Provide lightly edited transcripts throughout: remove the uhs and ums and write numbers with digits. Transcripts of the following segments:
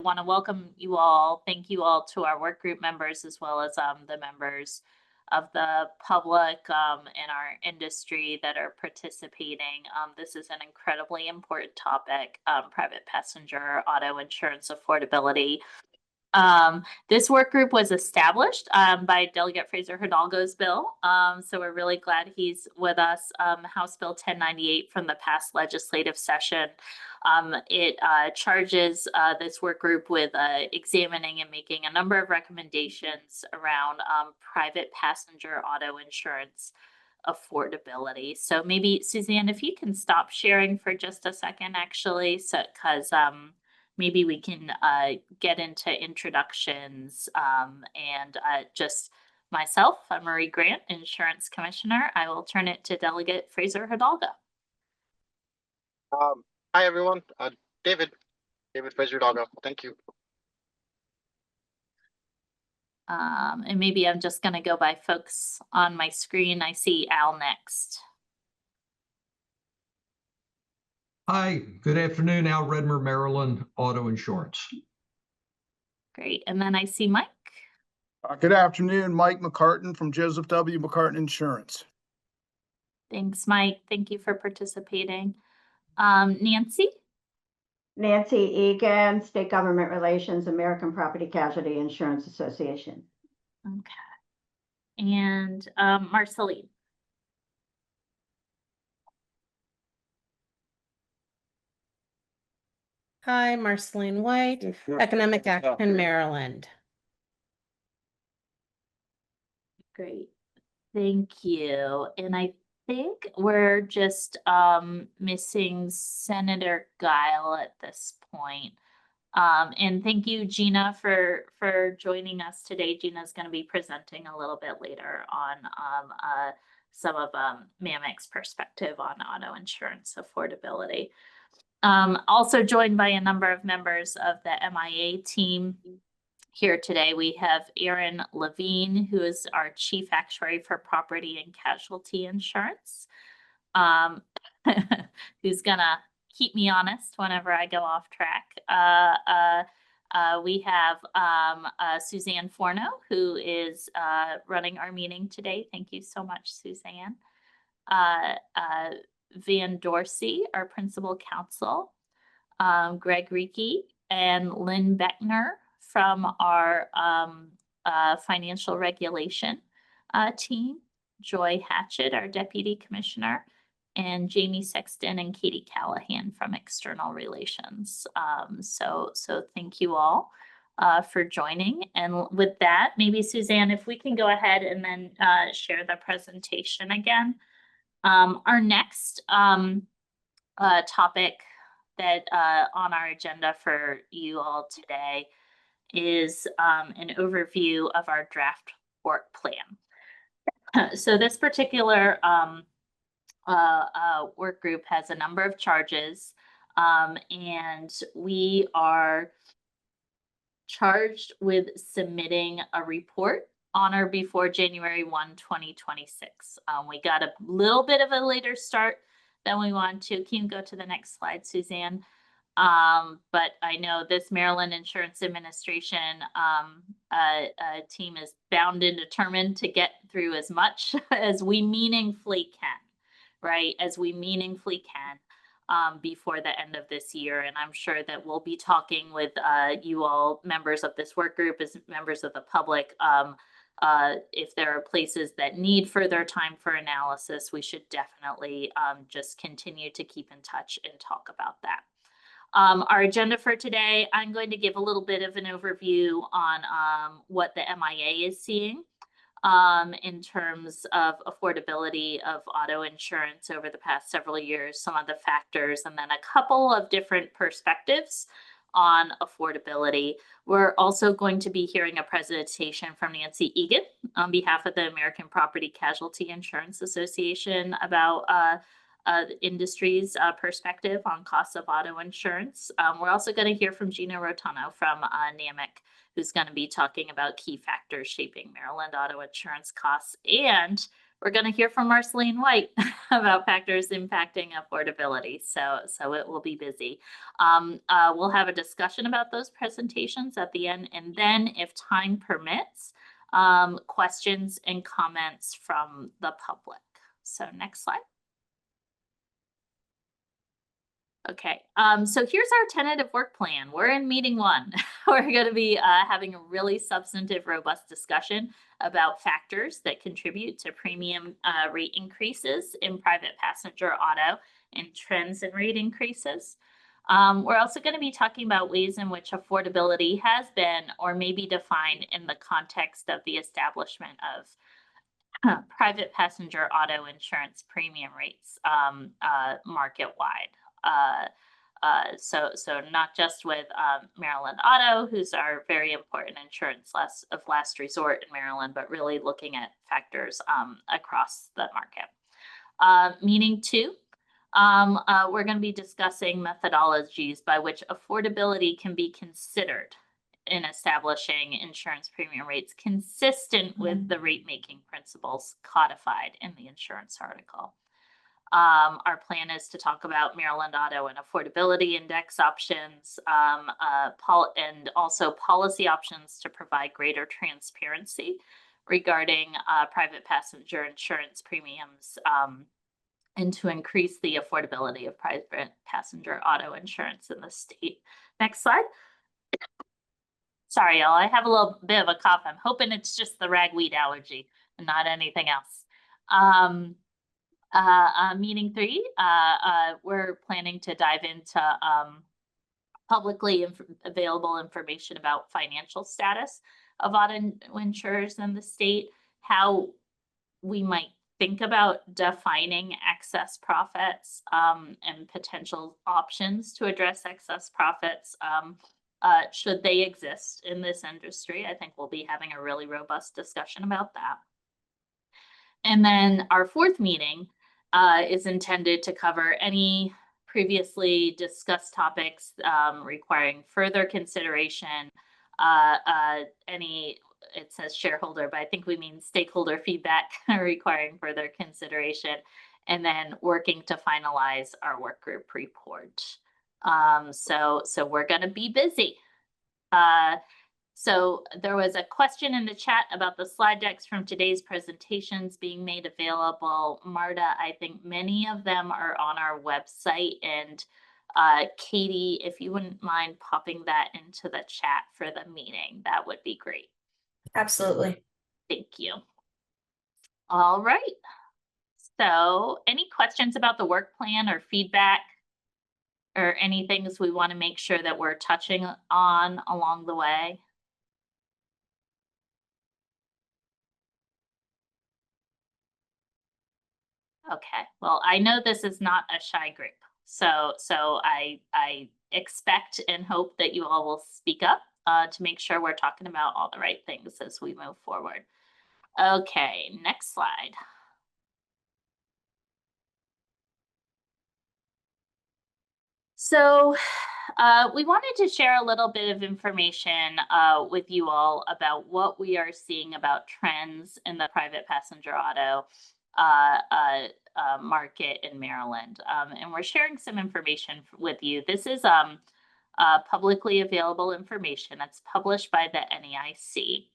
want to welcome you all. Thank you all to our work group members as well as the members of the public and our industry that are participating. This is an incredibly important topic, private passenger auto insurance affordability. This work group was established by Delegate Fraser Hidalgo's bill. So we're really glad he's with us. House Bill 1098 from the past legislative session. It charges this work group with examining and making a number of recommendations around private passenger auto insurance affordability. So maybe Suzanne, if you can stop sharing for just a second, actually, so because maybe we can get into introductions and just myself, I'm Marie Grant, Insurance Commissioner. I will turn it to Delegate Fraser Hidalgo. Hi, everyone. David Fraser Hidalgo. Thank you. And maybe I'm just going to go by folks on my screen. I see Al next. Hi, good afternoon. Al Redmer, Maryland Auto Insurance. Great. And then I see Mike. Good afternoon, Mike McCartan from Joseph W. McCartan Insurance. Thanks, Mike. Thank you for participating. Nancy? Nancy Egan, State Government Relations, American Property Casualty Insurance Association. Okay. And Marceline? Hi, Marceline White, Economic Action, Maryland. Great. Thank you. And I think we're just missing Senator Guile at this point. And thank you, Gina, for joining us today. Gina's going to be presenting a little bit later on some of MAMIC's perspective on auto insurance affordability. Also joined by a number of members of the MIA team here today. We have Aaron Levine, who is our Chief Actuary for Property and Casualty Insurance, who's gonna keep me honest whenever I go off track. We have Suzanne Forno, who is running our meeting today. Thank you so much, Suzanne. Van Dorsey, our principal counsel, Greg Reiki, and Lynn Beckner from our financial regulation team, Joy Hatchett, our deputy commissioner, and Jamie Sexton and Katie Callahan from external relations. So thank you all for joining. And with that, maybe Suzanne, if we can go ahead and then share the presentation again. Our next topic that on our agenda for you all today is an overview of our draft work plan. So this particular work group has a number of charges, and we are charged with submitting a report on or before January 1, 2026. We got a little bit of a later start than we want to. Can you go to the next slide, Suzanne? But I know this Maryland Insurance Administration team is bound and determined to get through as much as we meaningfully can, right? As we meaningfully can before the end of this year. And I'm sure that we'll be talking with you all, members of this work group, as members of the public. If there are places that need further time for analysis, we should definitely just continue to keep in touch and talk about that. Our agenda for today, I'm going to give a little bit of an overview on what the MIA is seeing in terms of affordability of auto insurance over the past several years, some of the factors, and then a couple of different perspectives on affordability. We're also going to be hearing a presentation from Nancy Egan on behalf of the American Property Casualty Insurance Association about the industry's perspective on costs of auto insurance. We're also going to hear from Gina Rotano from NAMIC, who's going to be talking about key factors shaping Maryland auto insurance costs. And we're going to hear from Marceline White about factors impacting affordability. So it will be busy. We'll have a discussion about those presentations at the end, and then if time permits, questions and comments from the public. So next slide. Okay, so here's our tentative work plan. We're in meeting 1. We're going to be having a really substantive, robust discussion about factors that contribute to premium rate increases in private passenger auto and trends in rate increases. We're also going to be talking about ways in which affordability has been or may be defined in the context of the establishment of private passenger auto insurance premium rates market-wide. So not just with Maryland Auto, who's our very important insurance of last resort in Maryland, but really looking at factors across the market. Meeting 2, we're going to be discussing methodologies by which affordability can be considered in establishing insurance premium rates consistent with the rate-making principles codified in the insurance article. Our plan is to talk about Maryland Auto and affordability index options, and also policy options to provide greater transparency regarding private passenger insurance premiums, and to increase the affordability of private passenger auto insurance in the state. Next slide. Sorry, y'all, I have a little bit of a cough. I'm hoping it's just the ragweed allergy and not anything else. Meeting 3, we're planning to dive into publicly available information about financial status of auto insurers in the state, how we might think about defining excess profits and potential options to address excess profits should they exist in this industry. I think we'll be having a really robust discussion about that. And then our 4th meeting is intended to cover any previously discussed topics requiring further consideration, it says shareholder, but I think we mean stakeholder feedback requiring further consideration, and then working to finalize our work group report. So we're going to be busy. So there was a question in the chat about the slide decks from today's presentations being made available. Marta, I think many of them are on our website, and Katie, if you wouldn't mind popping that into the chat for the meeting, that would be great. Absolutely. Thank you. All right. So any questions about the work plan or feedback or any things we want to make sure that we're touching on along the way? Okay, well, I know this is not a shy group, so I expect and hope that you all will speak up to make sure we're talking about all the right things as we move forward. Okay, next slide. So we wanted to share a little bit of information with you all about what we are seeing about trends in the private passenger auto market in Maryland. And we're sharing some information with you. This is publicly available information. It's published by the NAIC.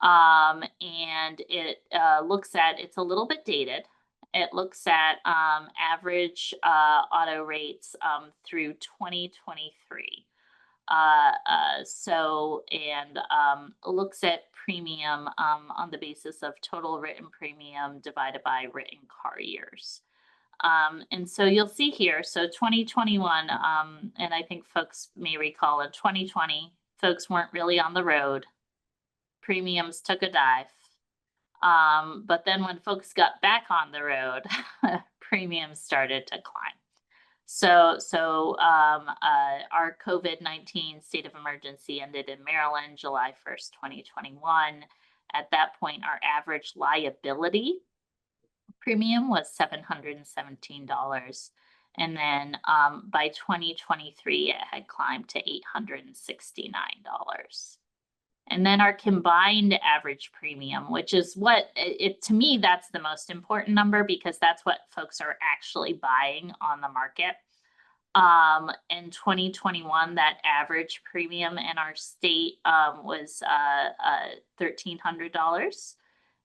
And it looks at, it's a little bit dated. It looks at average auto rates through 2023. Looks at premium on the basis of total written premium divided by written car years. And so you'll see here, so 2021, and I think folks may recall in 2020, folks weren't really on the road. Premiums took a dive. But then when folks got back on the road, premiums started to climb. So our COVID-19 state of emergency ended in Maryland, July 1st, 2021. At that point, our average liability premium was $717. And then by 2023, it had climbed to $869. And then our combined average premium, which is what to me, that's the most important number because that's what folks are actually buying on the market. In 2021, that average premium in our state was $1,300.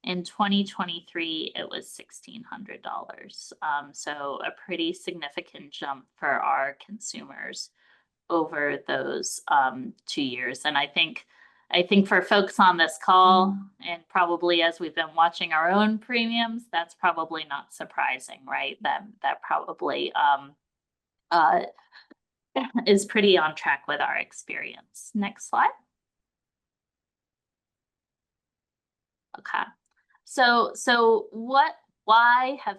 In 2023, it was $1,600. So a pretty significant jump for our consumers over those 2 years. And I think for folks on this call, and probably as we've been watching our own premiums, that's probably not surprising, right? That probably is pretty on track with our experience. Next slide. Okay. So why have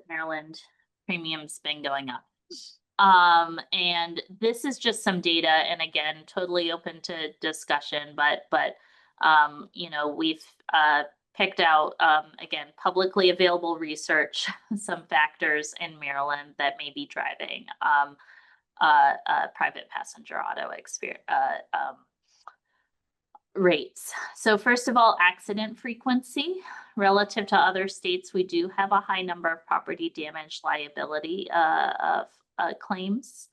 Maryland premiums been going up? And this is just some data, and again, totally open to discussion, but you know, we've picked out, again, publicly available research, some factors in Maryland that may be driving private passenger auto rates. So first of all, accident frequency. Relative to other states, we do have a high number of property damage liability claims.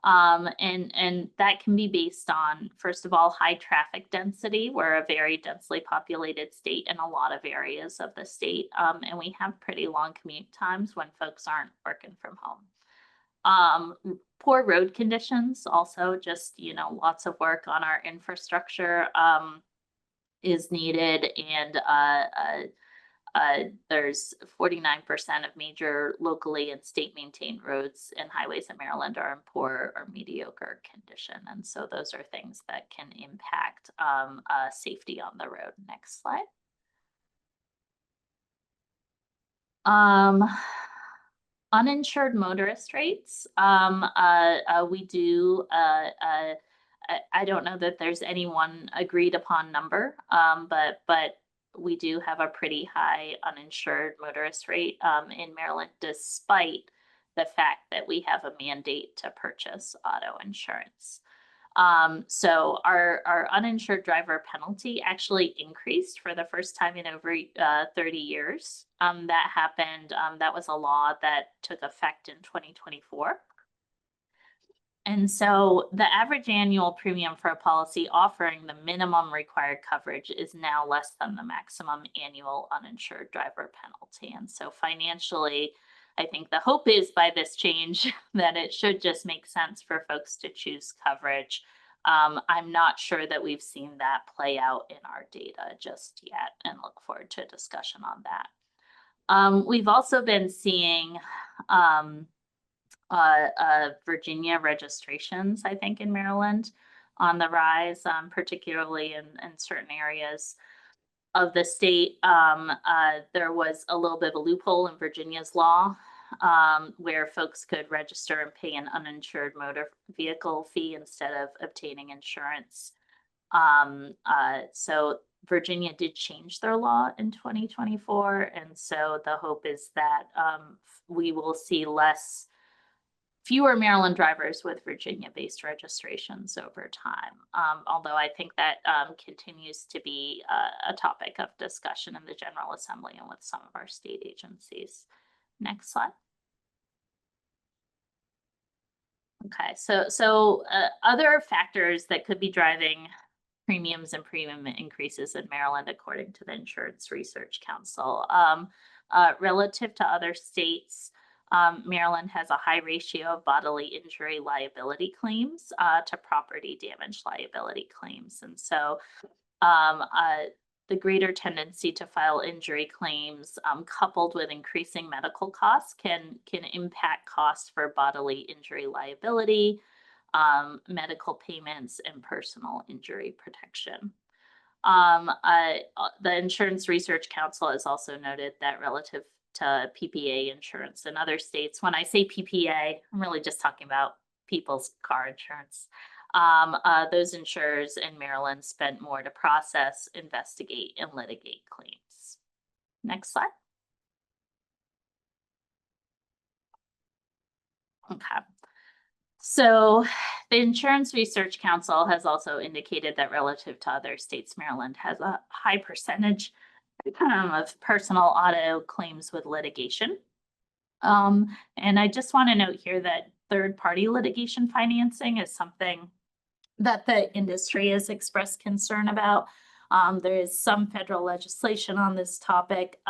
And that can be based on, first of all, high traffic density. We're a very densely populated state in a lot of areas of the state. And we have pretty long commute times when folks aren't working from home. Poor road conditions, also just, you know, lots of work on our infrastructure is needed. And there's 49% of major locally and state maintained roads and highways in Maryland are in poor or mediocre condition. And so those are things that can impact safety on the road. Next slide. Uninsured motorist rates. We do, I don't know that there's any one agreed upon number, but we do have a pretty high uninsured motorist rate in Maryland, despite the fact that we have a mandate to purchase auto insurance. So our uninsured driver penalty actually increased for the first time in over 30 years. That happened, that was a law that took effect in 2024. And so the average annual premium for a policy offering the minimum required coverage is now less than the maximum annual uninsured driver penalty. And so financially, I think the hope is by this change that it should just make sense for folks to choose coverage. I'm not sure that we've seen that play out in our data just yet, and look forward to a discussion on that. We've also been seeing Virginia registrations, I think, in Maryland on the rise, particularly in certain areas of the state. There was a little bit of a loophole in Virginia's law where folks could register and pay an uninsured motor vehicle fee instead of obtaining insurance. So Virginia did change their law in 2024. And so the hope is that we will see fewer Maryland drivers with Virginia-based registrations over time. Although I think that continues to be a topic of discussion in the General Assembly and with some of our state agencies. Next slide. Okay, so other factors that could be driving premiums and premium increases in Maryland, according to the Insurance Research Council. Relative to other states, Maryland has a high ratio of bodily injury liability claims to property damage liability claims. And so the greater tendency to file injury claims coupled with increasing medical costs can impact costs for bodily injury liability, medical payments, and personal injury protection. The Insurance Research Council has also noted that relative to PPA insurance in other states, when I say PPA, I'm really just talking about people's car insurance. Those insurers in Maryland spent more to process, investigate, and litigate claims. Next slide. Okay. So the Insurance Research Council has also indicated that relative to other states, Maryland has a high percentage of personal auto claims with litigation. And I just want to note here that third-party litigation financing is something that the industry has expressed concern about. There is some federal legislation on this topic.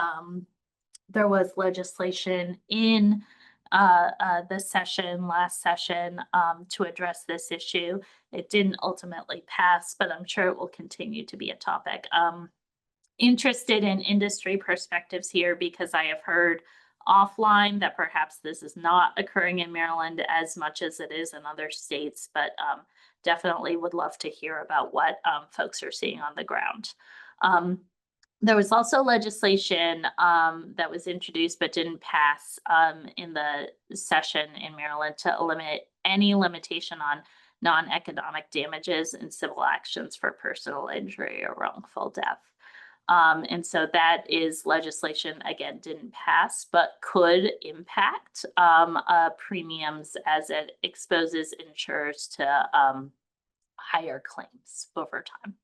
There was legislation in the last session, to address this issue. It didn't ultimately pass, but I'm sure it will continue to be a topic. Interested in industry perspectives here because I have heard offline that perhaps this is not occurring in Maryland as much as it is in other states, but definitely would love to hear about what folks are seeing on the ground. There was also legislation that was introduced but didn't pass in the session in Maryland to eliminate any limitation on non-economic damages in civil actions for personal injury or wrongful death. And so that is legislation, again, didn't pass, but could impact premiums as it exposes insurers to higher claims over time.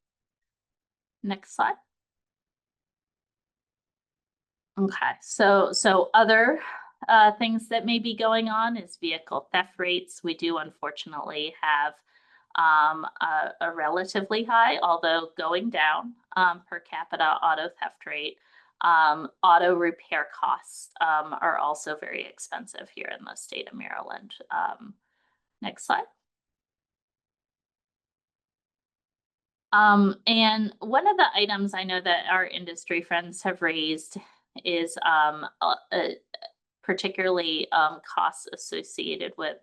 Next slide. Okay, so other things that may be going on is vehicle theft rates. We do unfortunately have a relatively high, although going down, per capita auto theft rate. Auto repair costs are also very expensive here in the state of Maryland. Next slide. And one of the items I know that our industry friends have raised is particularly costs associated with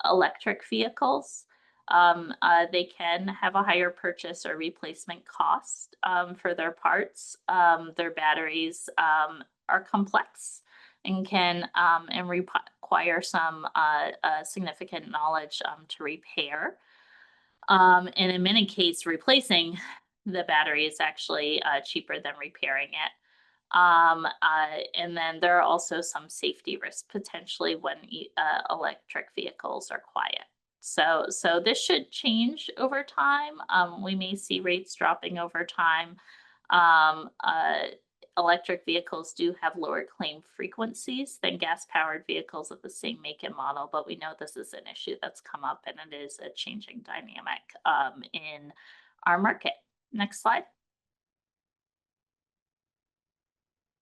electric vehicles. They can have a higher purchase or replacement cost for their parts. Their batteries are complex and can and require some significant knowledge to repair. And in many cases, replacing the battery is actually cheaper than repairing it. And then there are also some safety risks potentially when electric vehicles are quiet. So this should change over time. We may see rates dropping over time. Electric vehicles do have lower claim frequencies than gas-powered vehicles of the same make and model, but we know this is an issue that's come up and it is a changing dynamic in our market. Next slide.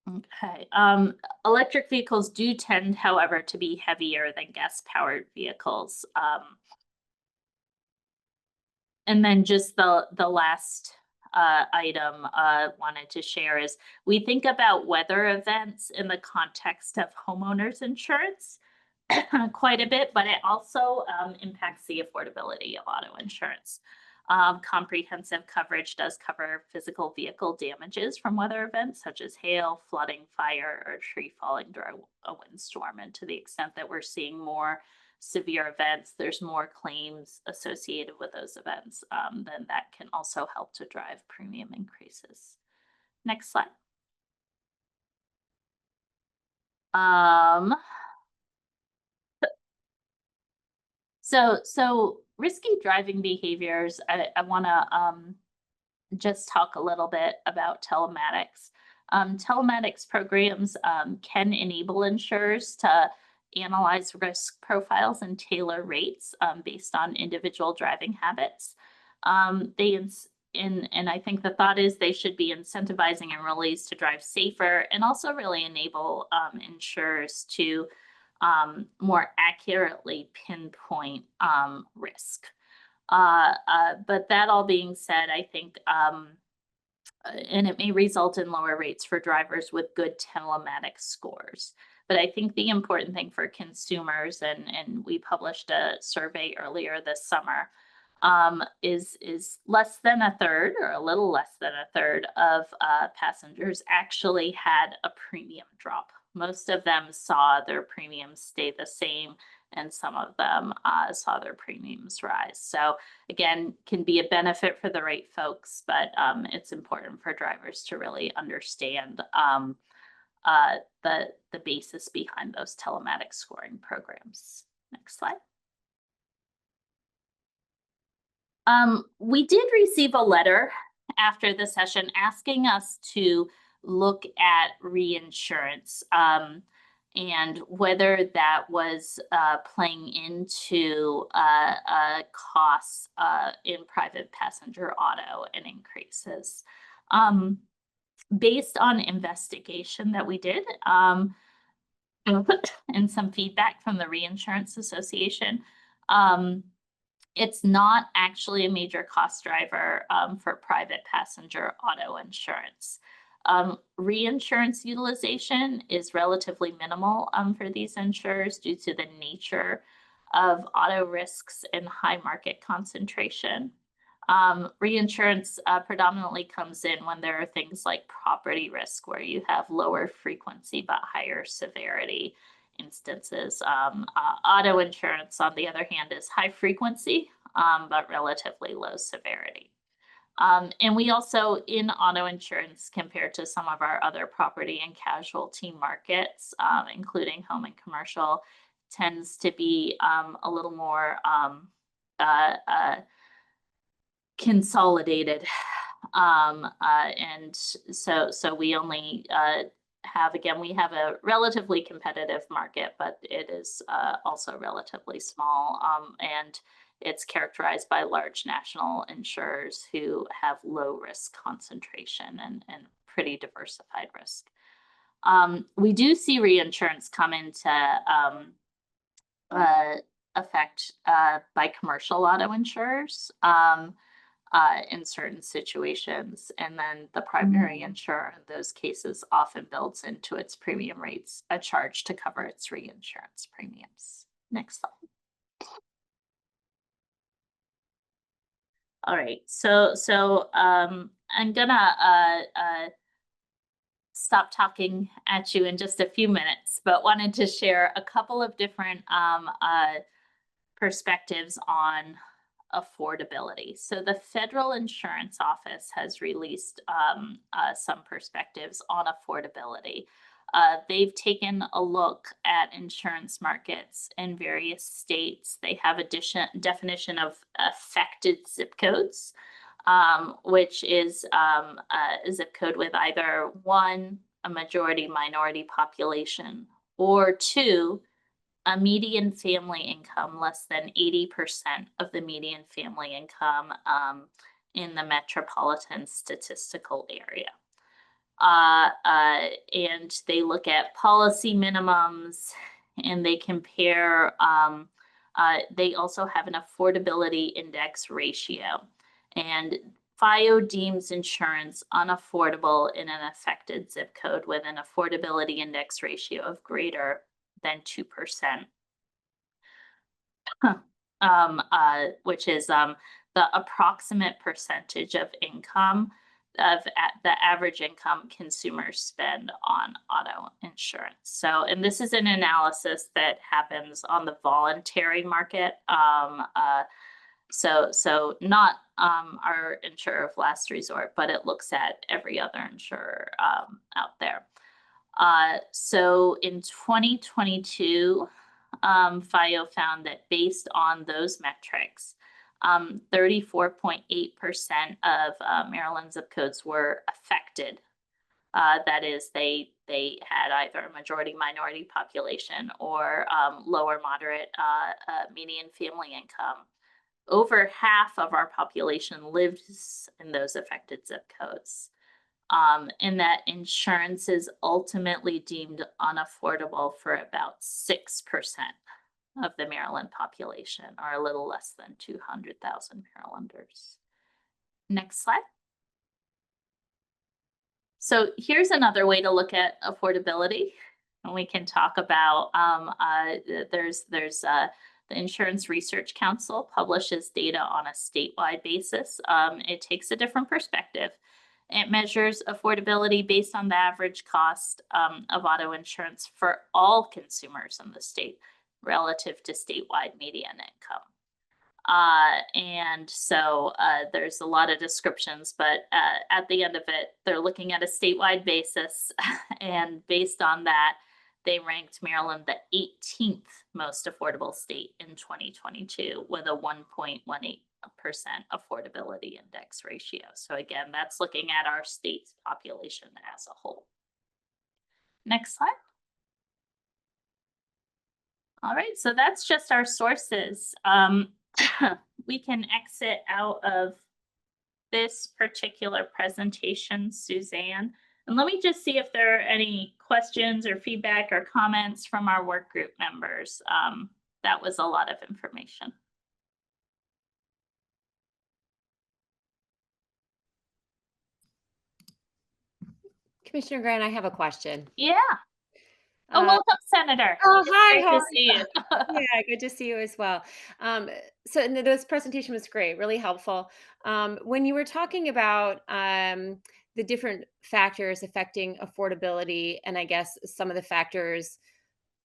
Okay. Electric vehicles do tend, however, to be heavier than gas-powered vehicles. And then just the last item wanted to share is we think about weather events in the context of homeowners insurance quite a bit, but it also impacts the affordability of auto insurance. Comprehensive coverage does cover physical vehicle damages from weather events such as hail, flooding, fire, or tree falling during a windstorm. And to the extent that we're seeing more severe events, there's more claims associated with those events, then that can also help to drive premium increases. Next slide. So risky driving behaviors, I want to just talk a little bit about telematics. Telematics programs can enable insurers to analyze risk profiles and tailor rates based on individual driving habits. And I think the thought is they should be incentivizing enrollees to drive safer and also really enable insurers to more accurately pinpoint risk. But that all being said, I think, and it may result in lower rates for drivers with good telematics scores. But I think the important thing for consumers, and we published a survey earlier this summer, is less than a third or a little less than a third of passengers actually had a premium drop. Most of them saw their premiums stay the same, and some of them saw their premiums rise. So again, can be a benefit for the right folks, but it's important for drivers to really understand the basis behind those telematics scoring programs. Next slide. We did receive a letter after the session asking us to look at reinsurance, and whether that was playing into costs in private passenger auto and increases. Based on investigation that we did, and some feedback from the Reinsurance Association, it's not actually a major cost driver for private passenger auto insurance. Reinsurance utilization is relatively minimal for these insurers due to the nature of auto risks and high market concentration. Reinsurance predominantly comes in when there are things like property risk, where you have lower frequency but higher severity instances. Auto insurance, on the other hand, is high frequency, but relatively low severity. And we also, in auto insurance, compared to some of our other property and casualty markets, including home and commercial, tends to be a little more consolidated. And so we only we have a relatively competitive market, but it is also relatively small, and it's characterized by large national insurers who have low risk concentration and pretty diversified risk. We do see reinsurance come into effect by commercial auto insurers in certain situations, and then the primary insurer in those cases often builds into its premium rates a charge to cover its reinsurance premiums. Next slide. All right, so I'm gonna stop talking at you in just a few minutes, but wanted to share a couple of different perspectives on affordability. So the Federal Insurance Office has released some perspectives on affordability. They've taken a look at insurance markets in various states. They have a definition of affected zip codes, which is a zip code with either one, a majority minority population, or two, a median family income less than 80% of the median family income in the metropolitan statistical area. And they look at policy minimums, and they compare, they also have an affordability index ratio. And FIO deems insurance unaffordable in an affected zip code with an affordability index ratio of greater than 2%, which is the approximate percentage of income of the average income consumers spend on auto insurance. So, and this is an analysis that happens on the voluntary market. So not our insurer of last resort, but it looks at every other insurer out there. So in 2022, FIO found that based on those metrics, 34.8% of Maryland zip codes were affected. That is, they had either a majority minority population or lower moderate median family income. Over half of our population lives in those affected zip codes. And that insurance is ultimately deemed unaffordable for about 6% of the Maryland population, or a little less than 200,000 Marylanders. Next slide. So here's another way to look at affordability, and we can talk about, there's the Insurance Research Council publishes data on a statewide basis. It takes a different perspective. It measures affordability based on the average cost of auto insurance for all consumers in the state relative to statewide median income. And so there's a lot of descriptions, but at the end of it, they're looking at a statewide basis. And based on that, they ranked Maryland the 18th most affordable state in 2022 with a 1.18 affordability index ratio. So again, that's looking at our state's population as a whole. Next slide. All right, so that's just our sources. We can exit out of this particular presentation, Suzanne. And let me just see if there are any questions or feedback or comments from our work group members. That was a lot of information. Commissioner Grant, I have a question. Yeah. Oh, welcome, Senator. Oh, It's hi. great How to are see you. Yeah, good to see you as well. So this presentation was great, really helpful. When you were talking about the different factors affecting affordability, and I guess some of the factors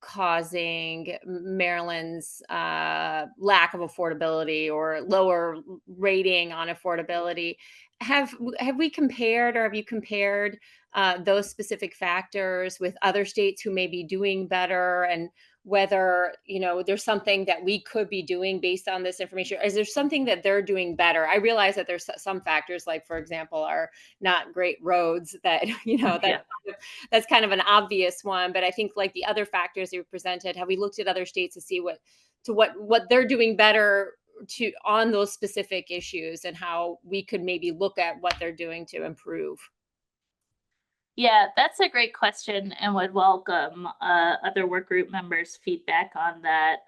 causing Maryland's lack of affordability or lower rating on affordability. Have we compared, or have you compared those specific factors with other states who may be doing better, and whether there's something that we could be doing based on this information? Is there something that they're doing better? I realize that there's some factors, like for example, are not great roads that Yeah. that's kind of an obvious one, but I think like the other factors you presented, have we looked at other states to see what they're doing better on those specific issues, and how we could maybe look at what they're doing to improve? Yeah, that's a great question, and would welcome other work group members' feedback on that,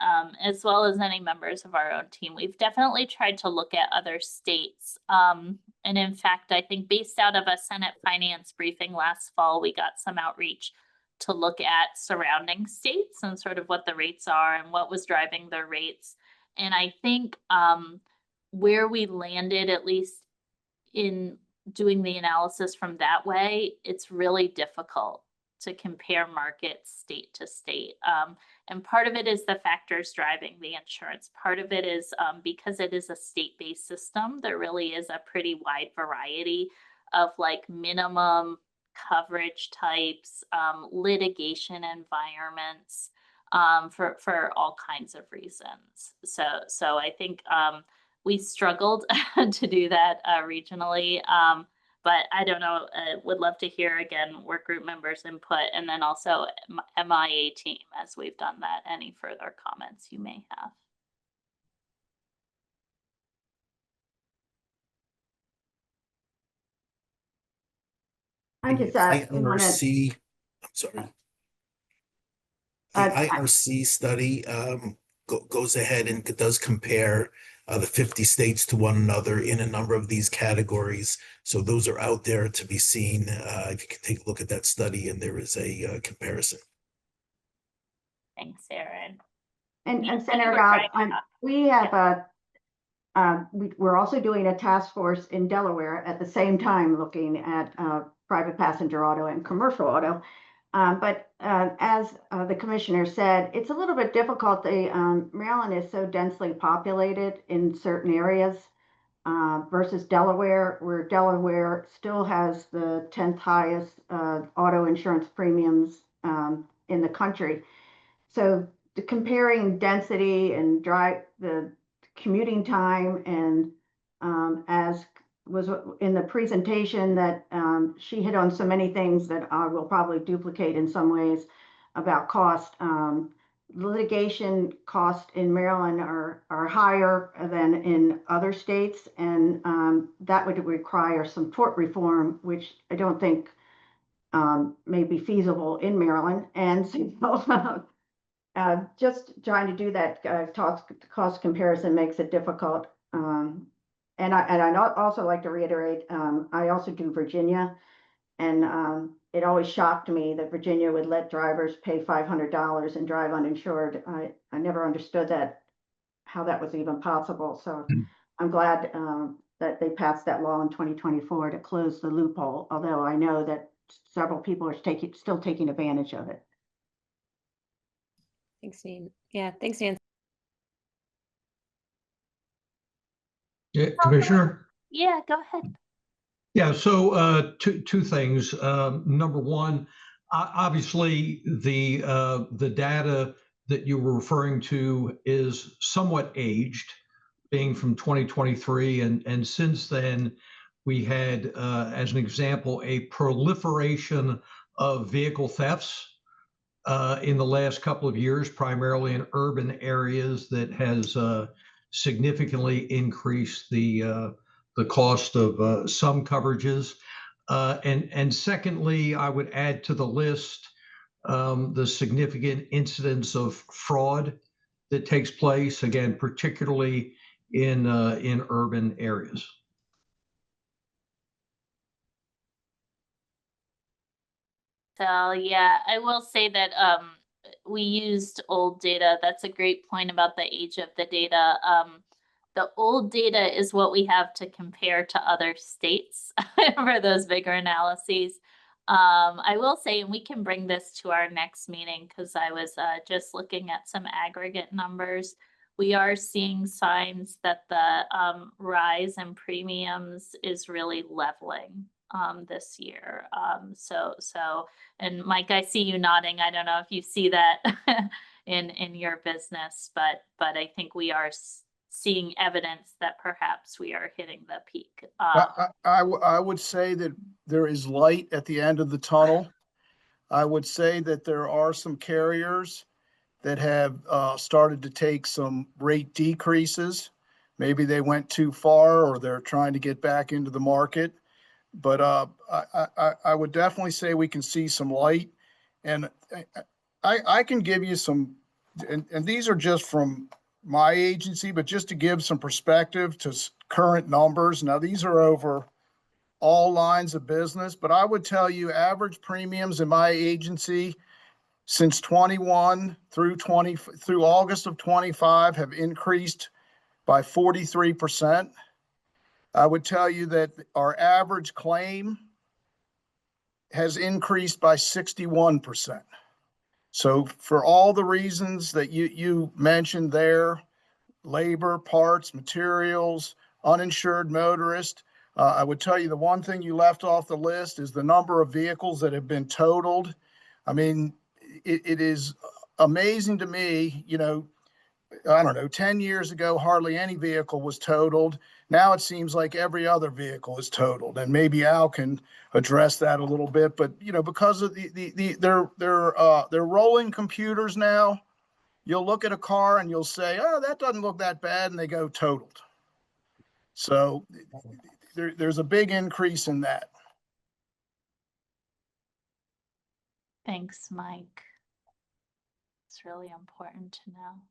as well as any members of our own team. We've definitely tried to look at other states. And in fact, I think based out of a Senate Finance briefing last fall, we got some outreach to look at surrounding states and sort of what the rates are and what was driving their rates. And I think where we landed, at least in doing the analysis from that way, it's really difficult to compare markets state to state. And part of it is the factors driving the insurance. Part of it is because it is a state-based system, there really is a pretty wide variety of like minimum coverage types, litigation environments, for all kinds of reasons. So I think we struggled to do that regionally, but I don't know, would love to hear again work group members' input, and then also MIA team as we've done that, any further comments you may have. I just The wanna, IRC, I'm sorry. The IRC study goes ahead and does compare the 50 states to one another in a number of these categories. So those are out there to be seen. If you can take a look at that study, and there is a comparison. Thanks, Erin. and Yeah, Senator we're Dodd, trying to- we have we're also doing a task force in Delaware at the same time, looking at private passenger auto and commercial auto. But as the commissioner said, it's a little bit difficult. Maryland is so densely populated in certain areas versus Delaware, where Delaware still has the 10th highest auto insurance premiums in the country. So comparing density and the commuting time, and as was in the presentation, that she hit on so many things that I will probably duplicate in some ways about cost. Litigation costs in Maryland are higher than in other states, and that would require some tort reform, which I don't think may be feasible in Maryland. And so just trying to do that cost comparison makes it difficult. And I'd also like to reiterate, I also do Virginia, and it always shocked me that Virginia would let drivers pay $500 and drive uninsured. I never understood how that was even possible. So I'm glad that they passed that law in 2024 to close the loophole, although I know that several people are still taking advantage of it. Thanks, Nan. Yeah, thanks, Nancy. Yeah, Commissioner? Yeah, go ahead. Yeah, so two things. Number one, obviously the data that you were referring to is somewhat aged. being from 2023. And since then, we had, as an example, a proliferation of vehicle thefts in the last couple of years, primarily in urban areas, that has significantly increased the cost of some coverages. And secondly, I would add to the list the significant incidence of fraud that takes place, again, particularly in urban areas. So yeah, I will say that we used old data. That's a great point about the age of the data. The old data is what we have to compare to other states for those bigger analyses. I will say, and we can bring this to our next meeting, because I was just looking at some aggregate numbers. We are seeing signs that the rise in premiums is really leveling this year. And Mike, I see you nodding. I don't know if you see that in your business, but I think we are seeing evidence that perhaps we are hitting the peak. I would say that there is light at the end of the tunnel. I would say that there are some carriers that have started to take some rate decreases. Maybe they went too far, or they're trying to get back into the market. But I would definitely say we can see some light. And I can give you some, and these are just from my agency, but just to give some perspective to current numbers. Now, these are over all lines of business, but I would tell you average premiums in my agency since 21 through August of 25 have increased by 43%. I would tell you that our average claim has increased by 61%. So for all the reasons that you mentioned there, labor, parts, materials, uninsured motorist, I would tell you the one thing you left off the list is the number of vehicles that have been totaled. I mean, it is amazing to me, I don't know, 10 years ago, hardly any vehicle was totaled. Now it seems like every other vehicle is totaled, and maybe Al can address that a little bit. But because of they're rolling computers now, you'll look at a car and you'll say, "Oh, that doesn't look that bad," and they go totaled. So there's a big increase in that. Thanks, Mike. It's really important to know.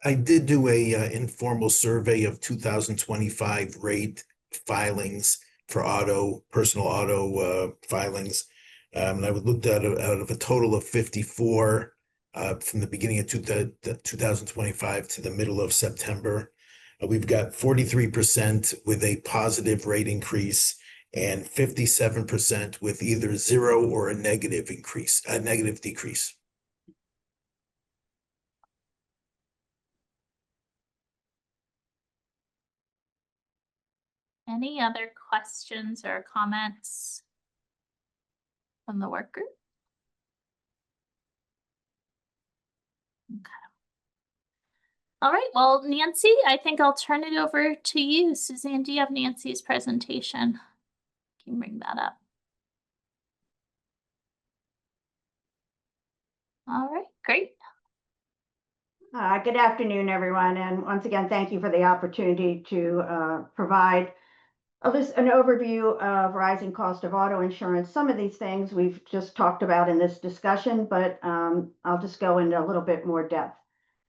I did do a informal survey of 2025 rate filings for personal auto filings. And I looked at out of a total of 54 from the beginning of 2025 to the middle of September. We've got 43% with a positive rate increase and 57% with either zero or a negative decrease. Any other questions or comments from the work group? Okay. All right, well, Nancy, I think I'll turn it over to you. Suzanne, do you have Nancy's presentation? Can you bring that up? All right, great. Good afternoon, everyone. And once again, thank you for the opportunity to provide an overview of rising cost of auto insurance. Some of these things we've just talked about in this discussion, but I'll just go into a little bit more depth.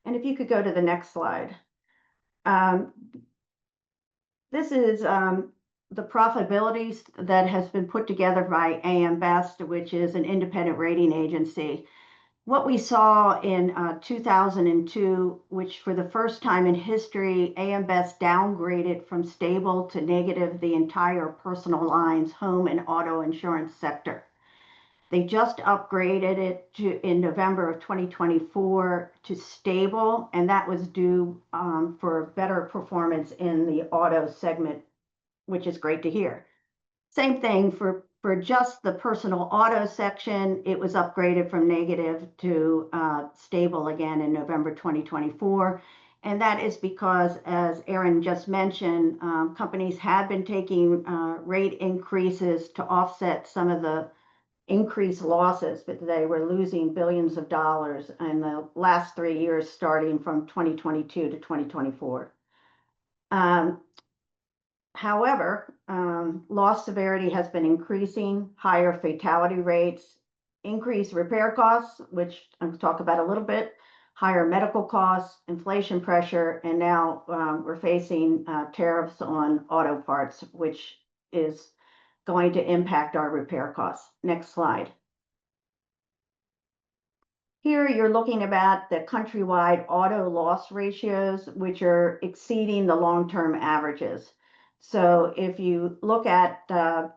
And if you could go to the next slide. This is the profitability that has been put together by AM Best, which is an independent rating agency. What we saw in 2002, which for the first time in history, AM Best downgraded from stable to negative the entire personal lines, home and auto insurance sector. They just upgraded it in November of 2024 to stable, and that was due for better performance in the auto segment, which is great to hear. Same thing for just the personal auto section, it was upgraded from negative to stable again in November 2024. And that is because, as Aaron just mentioned, companies have been taking rate increases to offset some of the increased losses, but they were losing billions of dollars in the last 3 years, starting from 2022 to 2024. However, loss severity has been increasing, higher fatality rates, increased repair costs, which I'll talk about a little bit, higher medical costs, inflation pressure, and now we're facing tariffs on auto parts, which is going to impact our repair costs. Next slide. Here you're looking about the countrywide auto loss ratios, which are exceeding the long-term averages. So if you look at the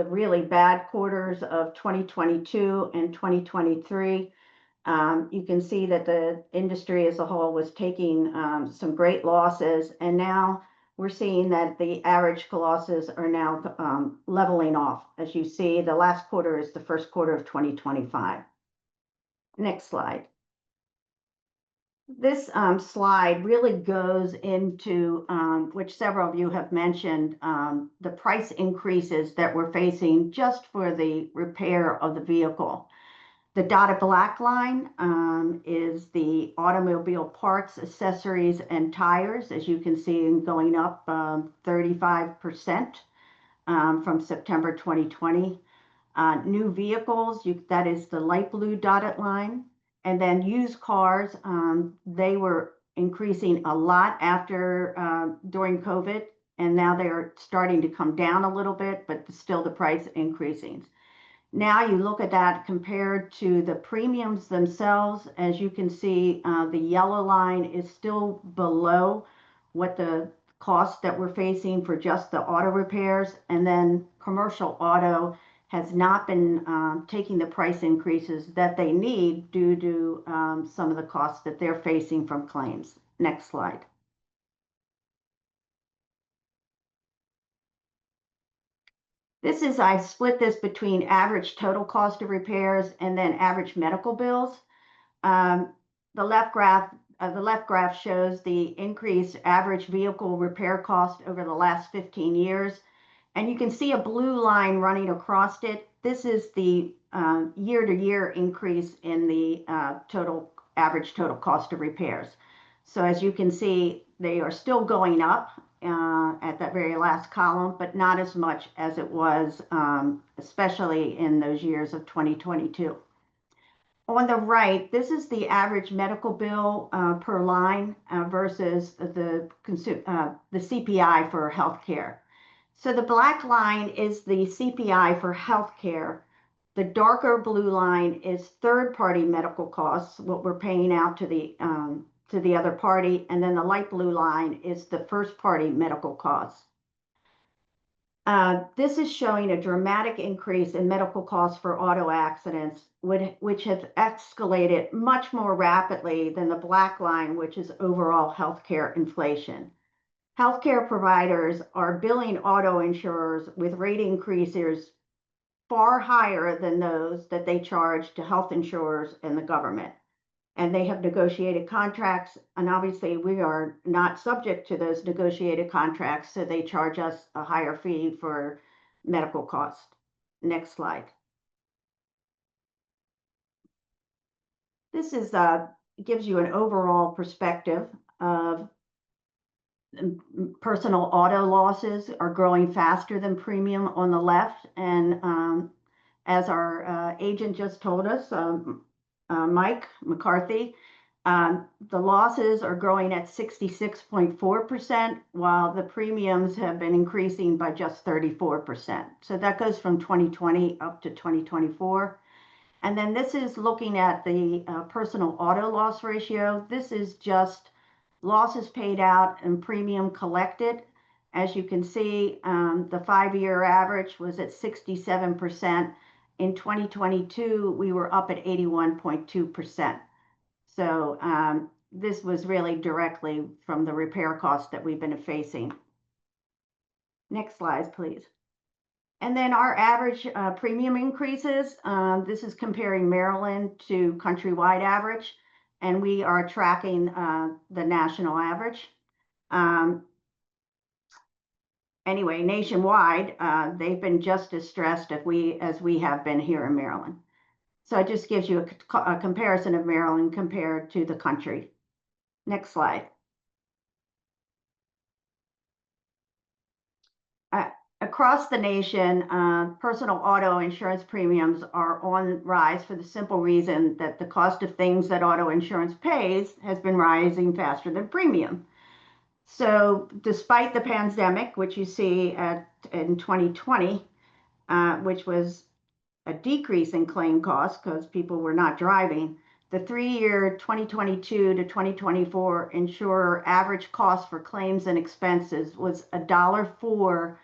really bad quarters of 2022 and 2023, you can see that the industry as a whole was taking some great losses, and now we're seeing that the average losses are now leveling off. As you see, the last quarter is the first quarter of 2025. Next slide. This slide really goes into, which several of you have mentioned, the price increases that we're facing just for the repair of the vehicle. The dotted black line is the automobile parts, accessories, and tires, as you can see, going up 35% from September 2020. New vehicles, that is the light blue dotted line. And then used cars, they were increasing a lot after during COVID, and now they're starting to come down a little bit, but still the price increasing. Now you look at that compared to the premiums themselves. As you can see, the yellow line is still below what the cost that we're facing for just the auto repairs, and then commercial auto has not been taking the price increases that they need due to some of the costs that they're facing from claims. Next slide. This is, I split this between average total cost of repairs and then average medical bills. The left graph shows the increased average vehicle repair cost over the last 15 years. And you can see a blue line running across it. This is the year-to-year increase in the average total cost of repairs. So as you can see, they are still going up at that very last column, but not as much as it was, especially in those years of 2022. On the right, this is the average medical bill per line versus the CPI for healthcare. So the black line is the CPI for healthcare. The darker blue line is third-party medical costs, what we're paying out to the other party, and then the light blue line is the first-party medical costs. This is showing a dramatic increase in medical costs for auto accidents, which has escalated much more rapidly than the black line, which is overall healthcare inflation. Healthcare providers are billing auto insurers with rate increases far higher than those that they charge to health insurers and the government. And they have negotiated contracts, and obviously we are not subject to those negotiated contracts, so they charge us a higher fee for medical costs. Next slide. This is gives you an overall perspective of personal auto losses are growing faster than premium on the left. And as our agent just told us, Mike McCarthy, the losses are growing at 66.4%, while the premiums have been increasing by just 34%. So that goes from 2020 up to 2024. And then this is looking at the personal auto loss ratio. This is just losses paid out and premium collected. As you can see, the 5-year average was at 67%. In 2022, we were up at 81.2%. So this was really directly from the repair costs that we've been facing. Next slide, please. And then our average premium increases. This is comparing Maryland to countrywide average. and we are tracking the national average. Anyway, nationwide, they've been just as stressed as we have been here in Maryland. So it just gives you a comparison of Maryland compared to the country. Next slide. Across the nation, personal auto insurance premiums are on rise for the simple reason that the cost of things that auto insurance pays has been rising faster than premium. So despite the pandemic, which you see in 2020, which was a decrease in claim costs because people were not driving, the 3-year 2022 to 2024 insurer average cost for claims and expenses was $1.04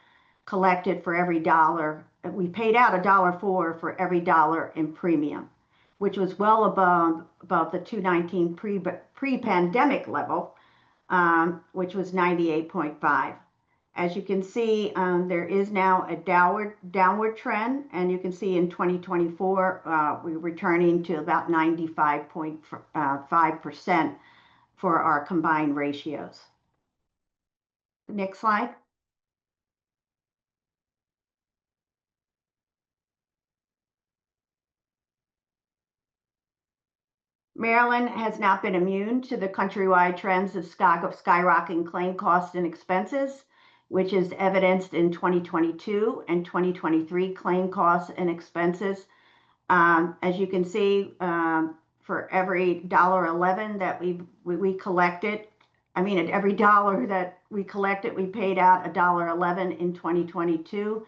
collected for every dollar. We paid out $1.04 for every dollar in premium, which was well above the 2019 pre-pandemic level, which was 98.5. As you can see, there is now a downward trend, and you can see in 2024, we're returning to about 95.5% for our combined ratios. Next slide. Maryland has not been immune to the countrywide trends of skyrocketing claim costs and expenses, which is evidenced in 2022 and 2023 claim costs and expenses. As you can see, for every $1.11 that we collected, at every dollar that we collected, we paid out $1.11 in 2022.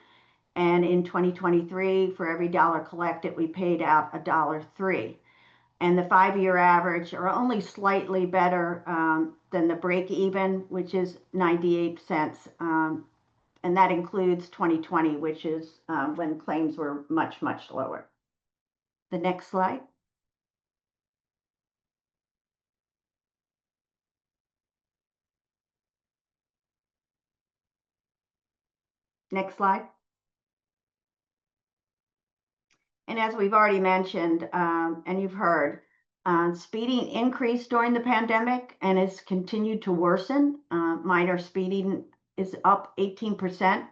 And in 2023, for every dollar collected, we paid out $1.03. And the 5-year average are only slightly better than the break even, which is 98 cents. And that includes 2020, which is when claims were much, much lower. The next slide. Next slide. And as we've already mentioned, and you've heard, speeding increased during the pandemic and has continued to worsen. Minor speeding is up 18%.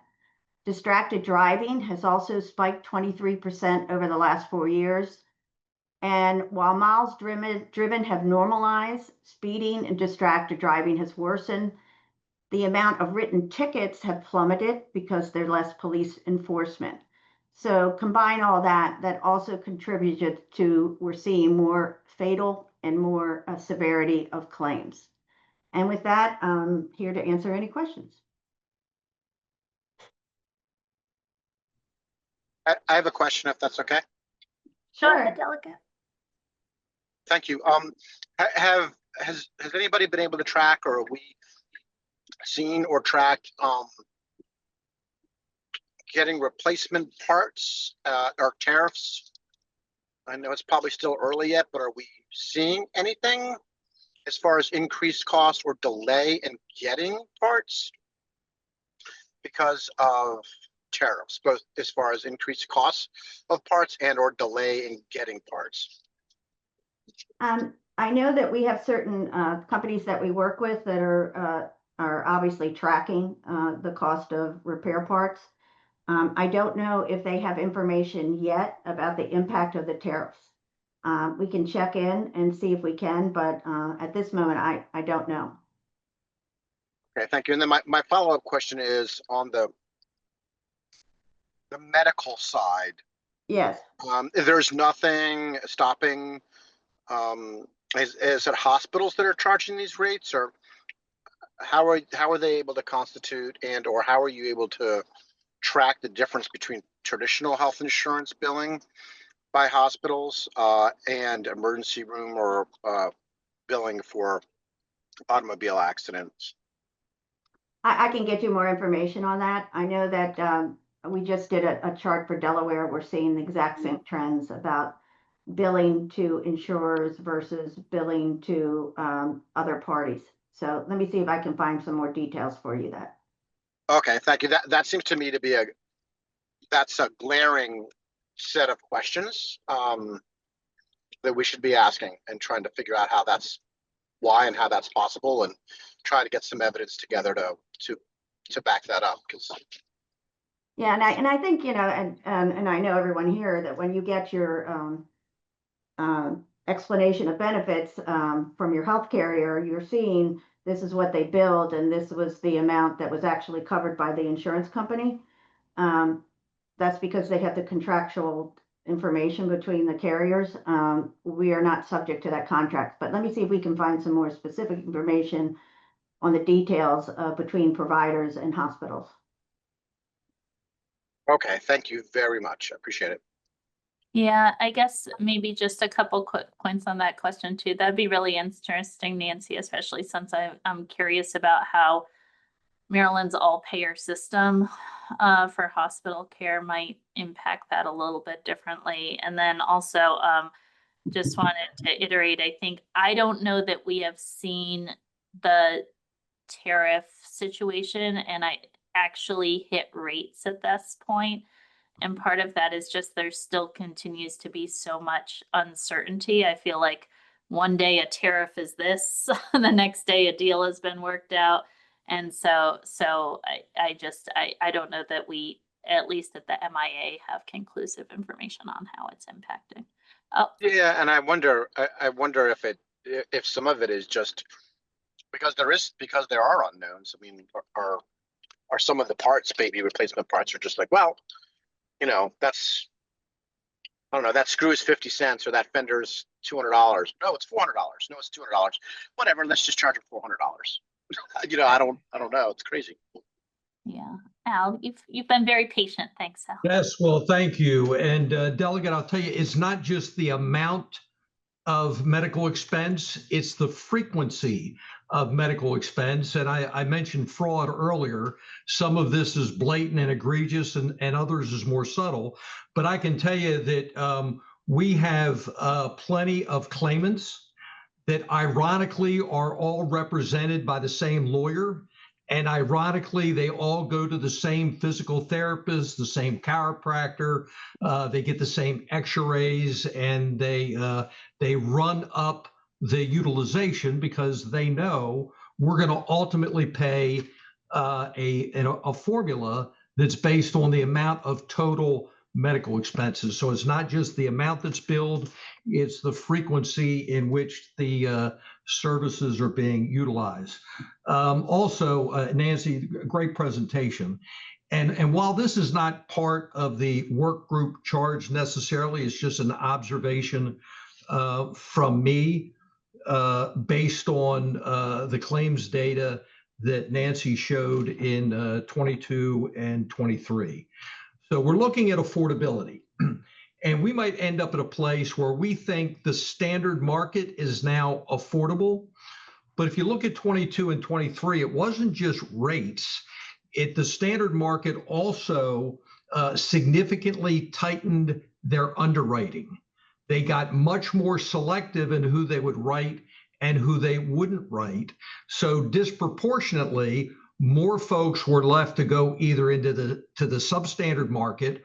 Distracted driving has also spiked 23% over the last 4 years. And while miles driven have normalized, speeding and distracted driving has worsened. The amount of written tickets have plummeted because there's less police enforcement. So combine all that, that also contributed to we're seeing more fatal and more severity of claims. And with that, I'm here to answer any questions. I have a question, if that's okay. Sure. Delegate. Thank you. Has anybody been able to track, or have we seen or tracked getting replacement parts or tariffs? I know it's probably still early yet, but are we seeing anything as far as increased costs or delay in getting parts because of tariffs, both as far as increased costs of parts and or delay in getting parts? I know that we have certain companies that we work with that are obviously tracking the cost of repair parts. I don't know if they have information yet about the impact of the tariffs. We can check in and see if we can, but at this moment, I don't know. Okay, thank you. And then my follow-up question is on the medical side. Yes. There's nothing stopping, is it hospitals that are charging these rates, or how are they able to constitute and or how are you able to track the difference between traditional health insurance billing by hospitals and emergency room or billing for automobile accidents? I can get you more information on that. I know that we just did a chart for Delaware. We're seeing the exact same trends about billing to insurers versus billing to other parties. So let me see if I can find some more details for you that. Okay, thank you. That seems to me to be that's a glaring set of questions. that we should be asking and trying to figure out how that's why and how that's possible, and try to get some evidence together to back that up. Because Yeah, and I think, and I know everyone here that when you get your explanation of benefits from your health carrier, you're seeing this is what they billed and this was the amount that was actually covered by the insurance company. That's because they have the contractual information between the carriers. We are not subject to that contract, but let me see if we can find some more specific information on the details between providers and hospitals. okay, thank you very much. I appreciate it. Yeah, I guess maybe just a couple quick points on that question too. That'd be really interesting, Nancy, especially since I'm curious about how Maryland's all-payer system for hospital care might impact that a little bit differently. And then also just wanted to iterate, I don't know that we have seen the tariff situation and I actually hit rates at this point. And part of that is just there still continues to be so much uncertainty. I feel like one day a tariff is this, the next day a deal has been worked out. And so I don't know that we, at least at the MIA, have conclusive information on how it's impacting. Oh, Yeah, and I wonder if some of it is just because there are unknowns. I mean, are some of the parts, maybe replacement parts, are just like, well, that's, I don't know, that screw is 50 cents or that fender's $200. No, it's $400. No, it's $200. Whatever. Let's just charge them $400. I don't know. It's crazy. yeah. Al, you've been very patient. Thanks, Al. Yes, well, thank you. And Delegate, I'll tell you, it's not just the amount of medical expense, it's the frequency of medical expense. And I mentioned fraud earlier. Some of this is blatant and egregious and others is more subtle. But I can tell you that we have plenty of claimants that ironically are all represented by the same lawyer. And ironically, they all go to the same physical therapist, the same chiropractor, they get the same x-rays, and they run up the utilization because they know we're going to ultimately pay a formula that's based on the amount of total medical expenses. So it's not just the amount that's billed, it's the frequency in which the services are being utilized. Also, Nancy, great presentation. And while this is not part of the work group charge necessarily, it's just an observation from me based on the claims data that Nancy showed in 22 and 23. So we're looking at affordability. And we might end up at a place where we think the standard market is now affordable. But if you look at 22 and 23, it wasn't just rates. The standard market also significantly tightened their underwriting. They got much more selective in who they would write and who they wouldn't write. So disproportionately, more folks were left to go either into the substandard market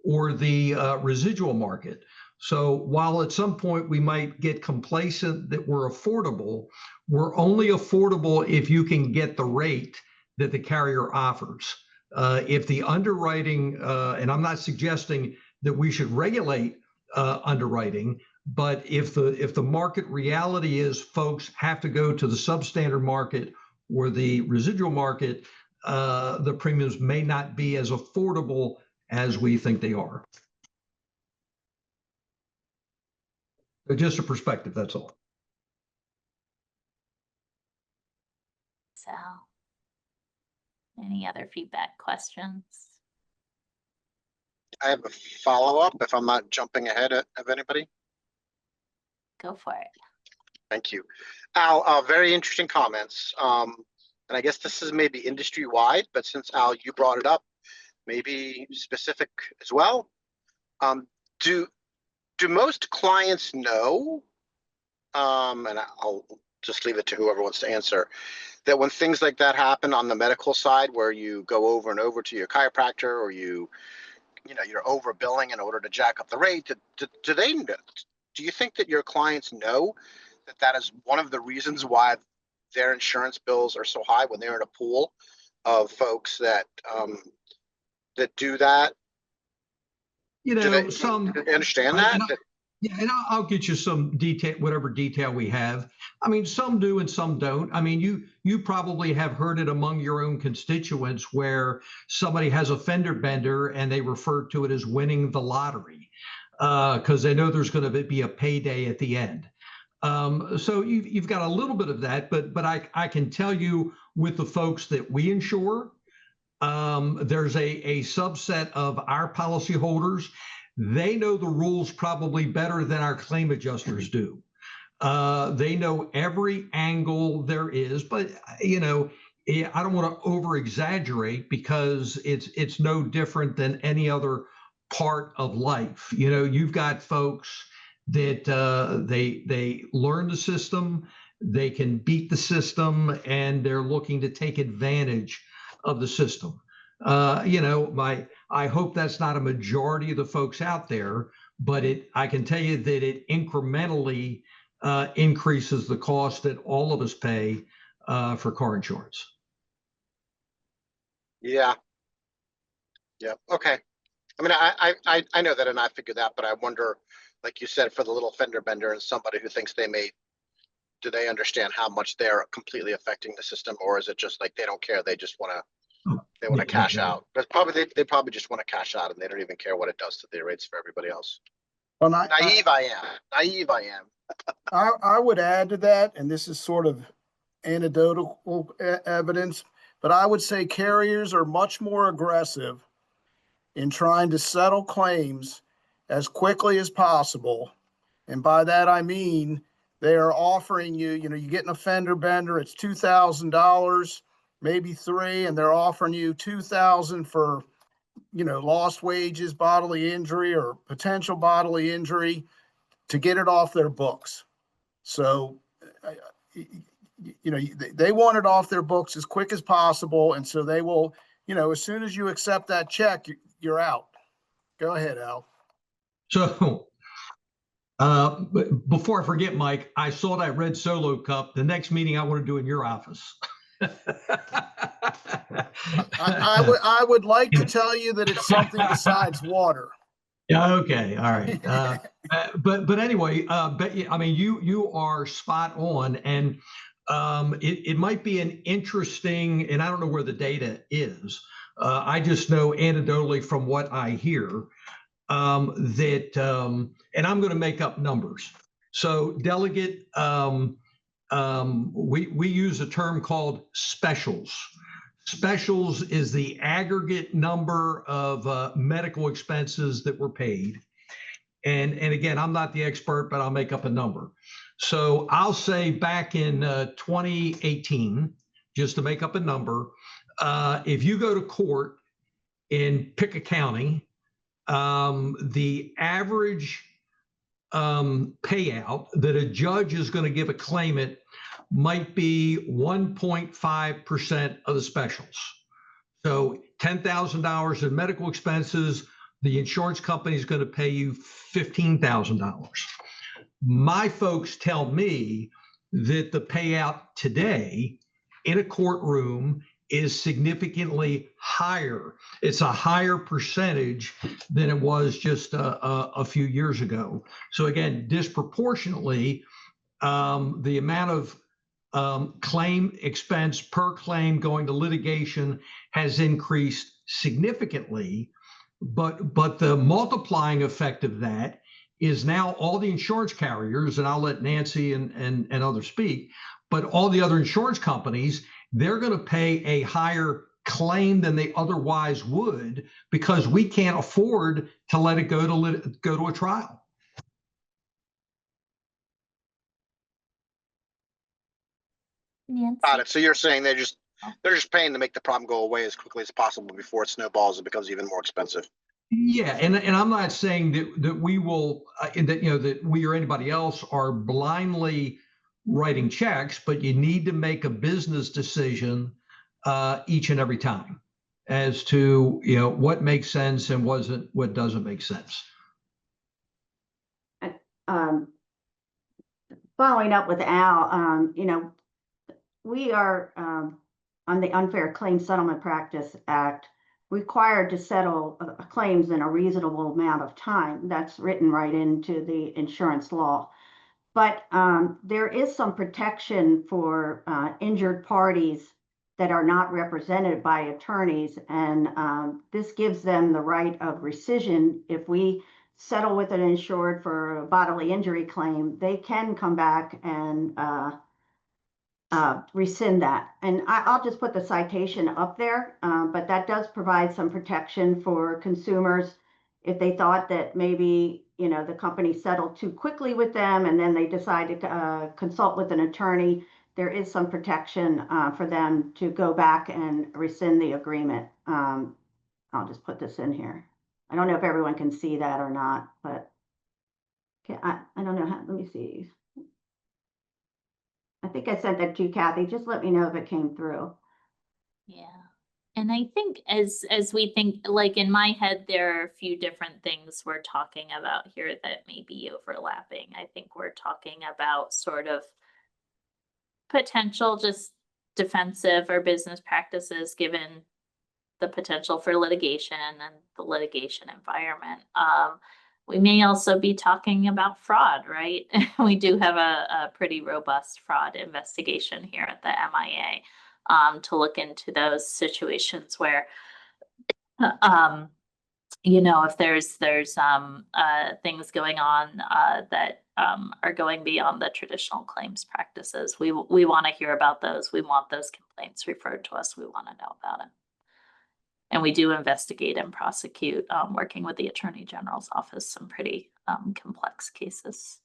or the residual market. So while at some point we might get complacent that we're affordable, we're only affordable if you can get the rate that the carrier offers. If the underwriting, and I'm not suggesting that we should regulate underwriting, but if the market reality is folks have to go to the substandard market or the residual market, the premiums may not be as affordable as we think they are. So just a perspective, that's all. So, any other feedback questions? I have a follow-up if I'm not jumping ahead of anybody. Go for it. Thank you. Al, very interesting comments. And I guess this is maybe industry-wide, but since Al, you brought it up, maybe specific as well. Do most clients know, and I'll just leave it to whoever wants to answer, that when things like that happen on the medical side, where you go over and over to your chiropractor, or you're overbilling in order to jack up the rate, do they know? do you think that your clients know that that is one of the reasons why their insurance bills are so high when they're in a pool of folks that that do that? You Do know, do they understand I- that? and I- yeah, and I'll get you some detail, whatever detail we have. I mean, some do and some don't. I mean, you probably have heard it among your own constituents where somebody has a fender bender and they refer to it as winning the lottery because they know there's going to be a payday at the end. So you've got a little bit of that, but I can tell you with the folks that we insure, there's a subset of our policyholders. They know the rules probably better than our claim adjusters do. They know every angle there is, but you know, I don't want to over exaggerate because it's no different than any other part of life. You know, you've got folks that they learn the system, they can beat the system, and they're looking to take advantage of the system. You know, I hope that's not a majority of the folks out there, but I can tell you that it incrementally increases the cost that all of us pay for car insurance. Yeah. Yeah. Okay. I mean, I know that, and I figured that, but I wonder, like you said, for the little fender bender and somebody who thinks do they understand how much they're completely affecting the system, or is it just like they don't care? They just want to. They want to cash out. But probably they probably just want to cash out, and they don't even care what it does to their rates for everybody else. Well, Naive I am. Naive I am. I would add to that, and this is sort of anecdotal evidence, but I would say carriers are much more aggressive in trying to settle claims as quickly as possible. And by that, I mean, they are offering you, you get an fender bender, it's $2,000, maybe $3,000, and they're offering you $2,000 for, lost wages, bodily injury, or potential bodily injury to get it off their books. So, they want it off their books as quick as possible. And so they will, as soon as you accept that check, you're out. Go ahead, Al. So, before I forget, Mike, I saw that red Solo cup. The next meeting I want to do in your office. I would like to tell you that it's something besides water. Yeah. Okay. All right. But anyway, but I mean, you are spot on, and it might be an interesting, and I don't know where the data is. I just know anecdotally from what I hear that, and I'm going to make up numbers. So, delegate, we use a term called specials. Specials is the aggregate number of medical expenses that were paid. And again, I'm not the expert, but I'll make up a number. So I'll say back in 2018, just to make up a number, if you go to court in pick a county, the average payout that a judge is going to give a claimant might be 1.5% of the specials. So $10,000 in medical expenses, the insurance company is going to pay you $15,000. My folks tell me that the payout today in a courtroom is significantly higher. It's a higher percentage than it was just a few years ago. So again, disproportionately, the amount of claim expense per claim going to litigation has increased significantly, but the multiplying effect of that is now all the insurance carriers, and I'll let Nancy and others speak, but all the other insurance companies, they're going to pay a higher claim than they otherwise would because we can't afford to let it go to a trial. Nancy? Got it. So you're saying they're just paying to make the problem go away as quickly as possible before it snowballs and becomes even more expensive. Yeah, and I'm not saying that we will, that we or anybody else are blindly writing checks, but you need to make a business decision each and every time as to what makes sense and what doesn't make sense. following up with Al, we are on the Unfair Claims Settlement Practice Act required to settle claims in a reasonable amount of time. That's written right into the insurance law. But there is some protection for injured parties that are not represented by attorneys, and this gives them the right of rescission. If we settle with an insured for a bodily injury claim, they can come back and rescind that. And I'll just put the citation up there, but that does provide some protection for consumers if they thought that maybe, the company settled too quickly with them and then they decided to consult with an attorney. There is some protection for them to go back and rescind the agreement. I'll just put this in here. I don't know if everyone can see that or not, but I don't know how, let me see. I think I sent that to you, Kathy. Just let me know if it came through. Yeah. And I think as we think, like in my head, there are a few different things we're talking about here that may be overlapping. I think we're talking about sort of potential just defensive or business practices given the potential for litigation and the litigation environment. We may also be talking about fraud, right? We do have a pretty robust fraud investigation here at the MIA to look into those situations where, if there's things going on that are going beyond the traditional claims practices, we want to hear about those. We want those complaints referred to us. We want to know about it. And we do investigate and prosecute, working with the Attorney General's office, some pretty complex cases.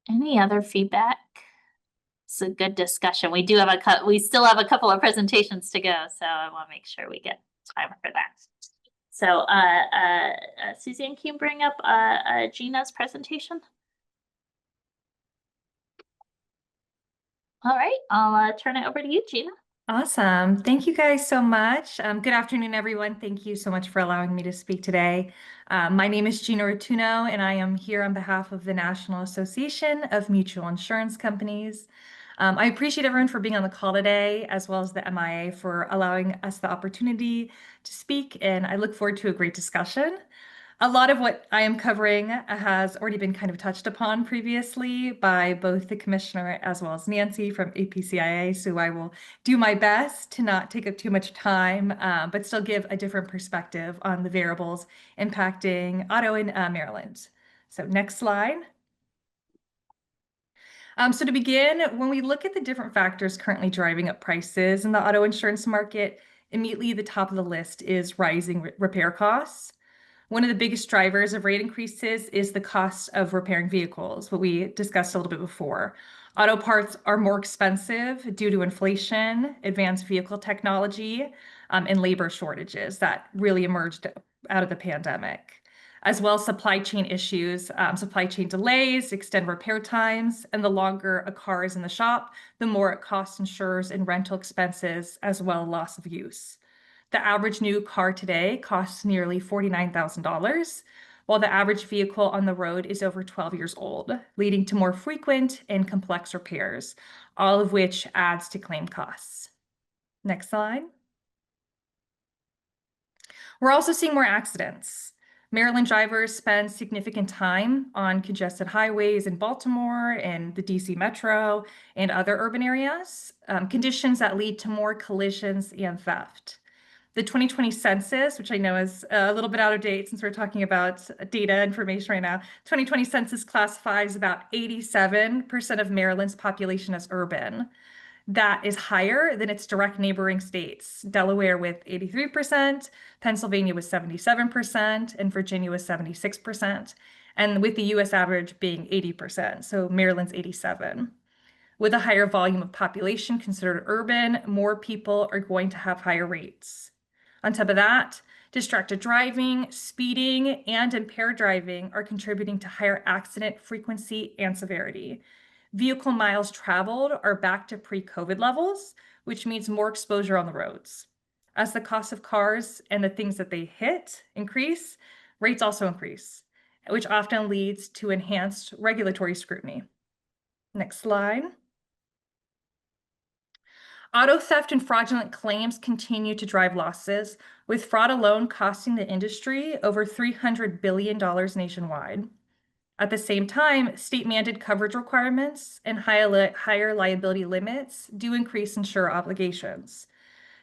Any other feedback? It's a good discussion. We still have a couple of presentations to go, so I want to make sure we get time for that. So, Suzanne, can you bring up Gina's presentation? All right, I'll turn it over to you, Gina. Awesome. Thank you guys so much. Good afternoon, everyone. Thank you so much for allowing me to speak today. My name is Gina Rotuno, and I am here on behalf of the National Association of Mutual Insurance Companies. I appreciate everyone for being on the call today, as well as the MIA for allowing us the opportunity to speak, and I look forward to a great discussion. A lot of what I am covering has already been kind of touched upon previously by both the commissioner as well as Nancy from APCIA, so I will do my best to not take up too much time, but still give a different perspective on the variables impacting auto in Maryland. So next slide. So to begin, when we look at the different factors currently driving up prices in the auto insurance market, immediately the top of the list is rising repair costs. One of the biggest drivers of rate increases is the cost of repairing vehicles, what we discussed a little bit before. Auto parts are more expensive due to inflation, advanced vehicle technology, and labor shortages that really emerged out of the pandemic. As well as supply chain issues, supply chain delays, extend repair times, and the longer a car is in the shop, the more it costs insurers and rental expenses, as well as loss of use. The average new car today costs nearly $49,000, while the average vehicle on the road is over 12 years old, leading to more frequent and complex repairs, all of which adds to claim costs. Next slide. We're also seeing more accidents. Maryland drivers spend significant time on congested highways in Baltimore and the DC Metro and other urban areas, conditions that lead to more collisions and theft. The 2020 census, which I know is a little bit out of date since we're talking about data information right now, 2020 census classifies about 87% of Maryland's population as urban. That is higher than its direct neighboring states, Delaware with 83%, Pennsylvania with 77%, and Virginia with 76%, and with the US average being 80%, so Maryland's 87%. With a higher volume of population considered urban, more people are going to have higher rates. On top of that, distracted driving, speeding, and impaired driving are contributing to higher accident frequency and severity. Vehicle miles traveled are back to pre-COVID levels, which means more exposure on the roads. As the cost of cars and the things that they hit increase, rates also increase, which often leads to enhanced regulatory scrutiny. Next slide. Auto theft and fraudulent claims continue to drive losses, with fraud alone costing the industry over $300 billion nationwide. At the same time, state-mandated coverage requirements and higher liability limits do increase insurer obligations.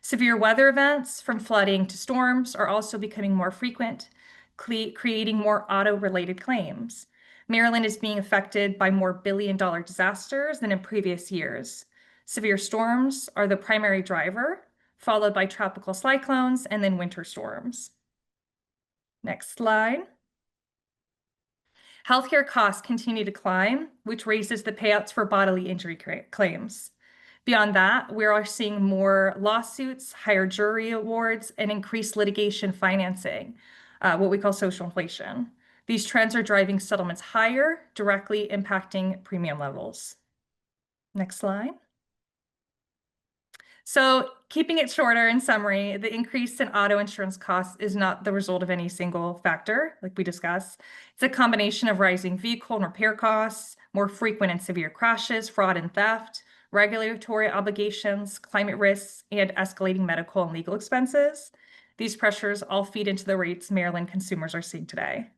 Severe weather events, from flooding to storms, are also becoming more frequent, creating more auto-related claims. Maryland is being affected by more billion-dollar disasters than in previous years. Severe storms are the primary driver, followed by tropical cyclones and then winter storms. Next slide. Healthcare costs continue to climb, which raises the payouts for bodily injury claims. Beyond that, we are seeing more lawsuits, higher jury awards, and increased litigation financing, what we call social inflation. These trends are driving settlements higher, directly impacting premium levels. Next slide. So keeping it shorter, in summary, the increase in auto insurance costs is not the result of any single factor, like we discussed. It's a combination of rising vehicle and repair costs, more frequent and severe crashes, fraud and theft, regulatory obligations, climate risks, and escalating medical and legal expenses. These pressures all feed into the rates Maryland consumers are seeing today.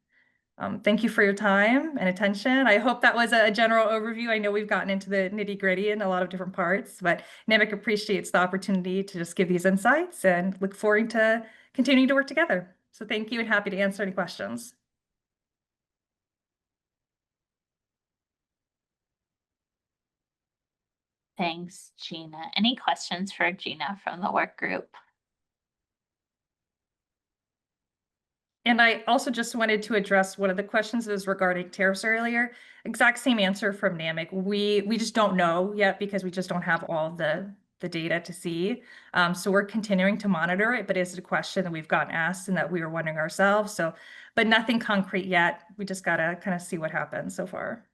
Thank you for your time and attention. I hope that was a general overview. I know we've gotten into the nitty-gritty in a lot of different parts, but NAMIC appreciates the opportunity to just give these insights and look forward to continuing to work together. So thank you, and happy to answer any questions. Thanks, Gina. Any questions for Gina from the work group? And I also just wanted to address one of the questions that was regarding tariffs earlier. Exact same answer from NAMIC. We just don't know yet because we just don't have all the data to see. So we're continuing to monitor it, but it's a question that we've gotten asked and that we were wondering ourselves. So, but nothing concrete yet. We just gotta kind of see what happens so far.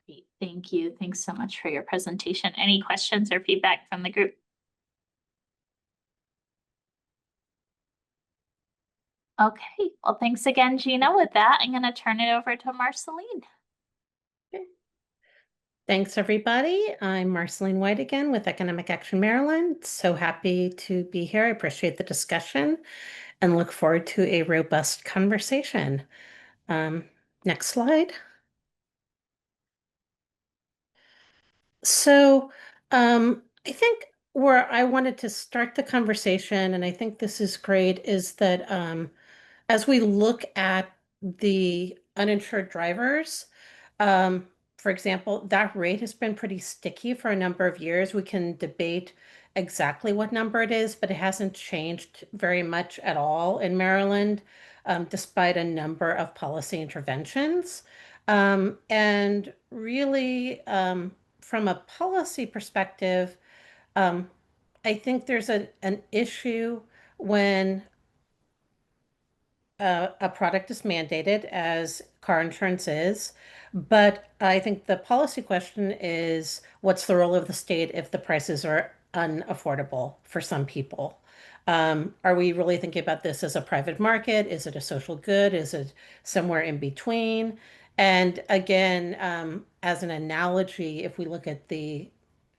Great, thank you. Thanks so much for your presentation. Any questions or feedback from the group? Okay, well, thanks again, Gina. With that, I'm going to turn it over to Marceline. Thanks, everybody. I'm Marceline White again with Economic Action Maryland. So happy to be here. I appreciate the discussion and look forward to a robust conversation. Next slide. So I think where I wanted to start the conversation, and I think this is great, is that as we look at the uninsured drivers, for example, that rate has been pretty sticky for a number of years. We can debate exactly what number it is, but it hasn't changed very much at all in Maryland, despite a number of policy interventions. And really, from a policy perspective, I think there's an issue when a product is mandated, as car insurance is, but I think the policy question is, what's the role of the state if the prices are unaffordable for some people? Are we really thinking about this as a private market? Is it a social good? Is it somewhere in between? And again, as an analogy, if we look at the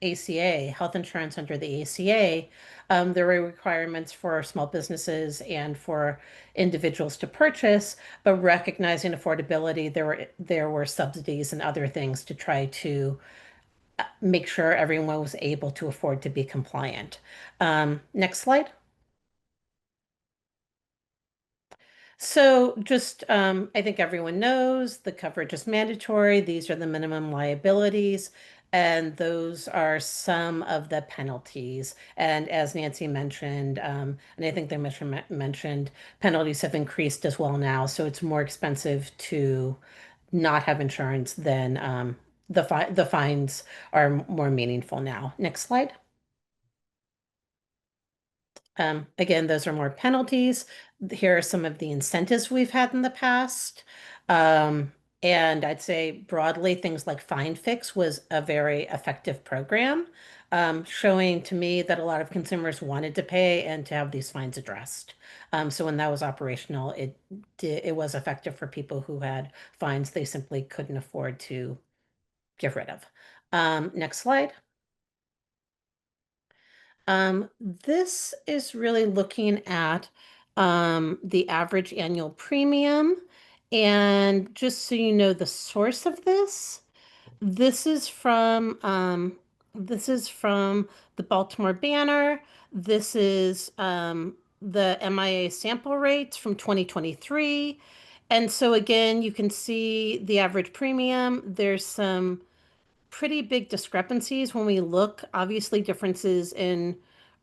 ACA, health insurance under the ACA, there are requirements for small businesses and for individuals to purchase, but recognizing affordability, there were subsidies and other things to try to make sure everyone was able to afford to be compliant. Next slide. So just, I think everyone knows the coverage is mandatory. These are the minimum liabilities, and those are some of the penalties. And as Nancy mentioned, and I think they mentioned, penalties have increased as well now. So it's more expensive to not have insurance than the fines are more meaningful now. Next slide. Again, those are more penalties. Here are some of the incentives we've had in the past. And I'd say broadly, things like Fine Fix was a very effective program. showing to me that a lot of consumers wanted to pay and to have these fines addressed. So when that was operational, it was effective for people who had fines they simply couldn't afford to get rid of. Next slide. This is really looking at the average annual premium. And just so you know the source of this, this is from the Baltimore Banner. This is the MIA sample rates from 2023. And so again, you can see the average premium. There's some pretty big discrepancies when we look, obviously differences in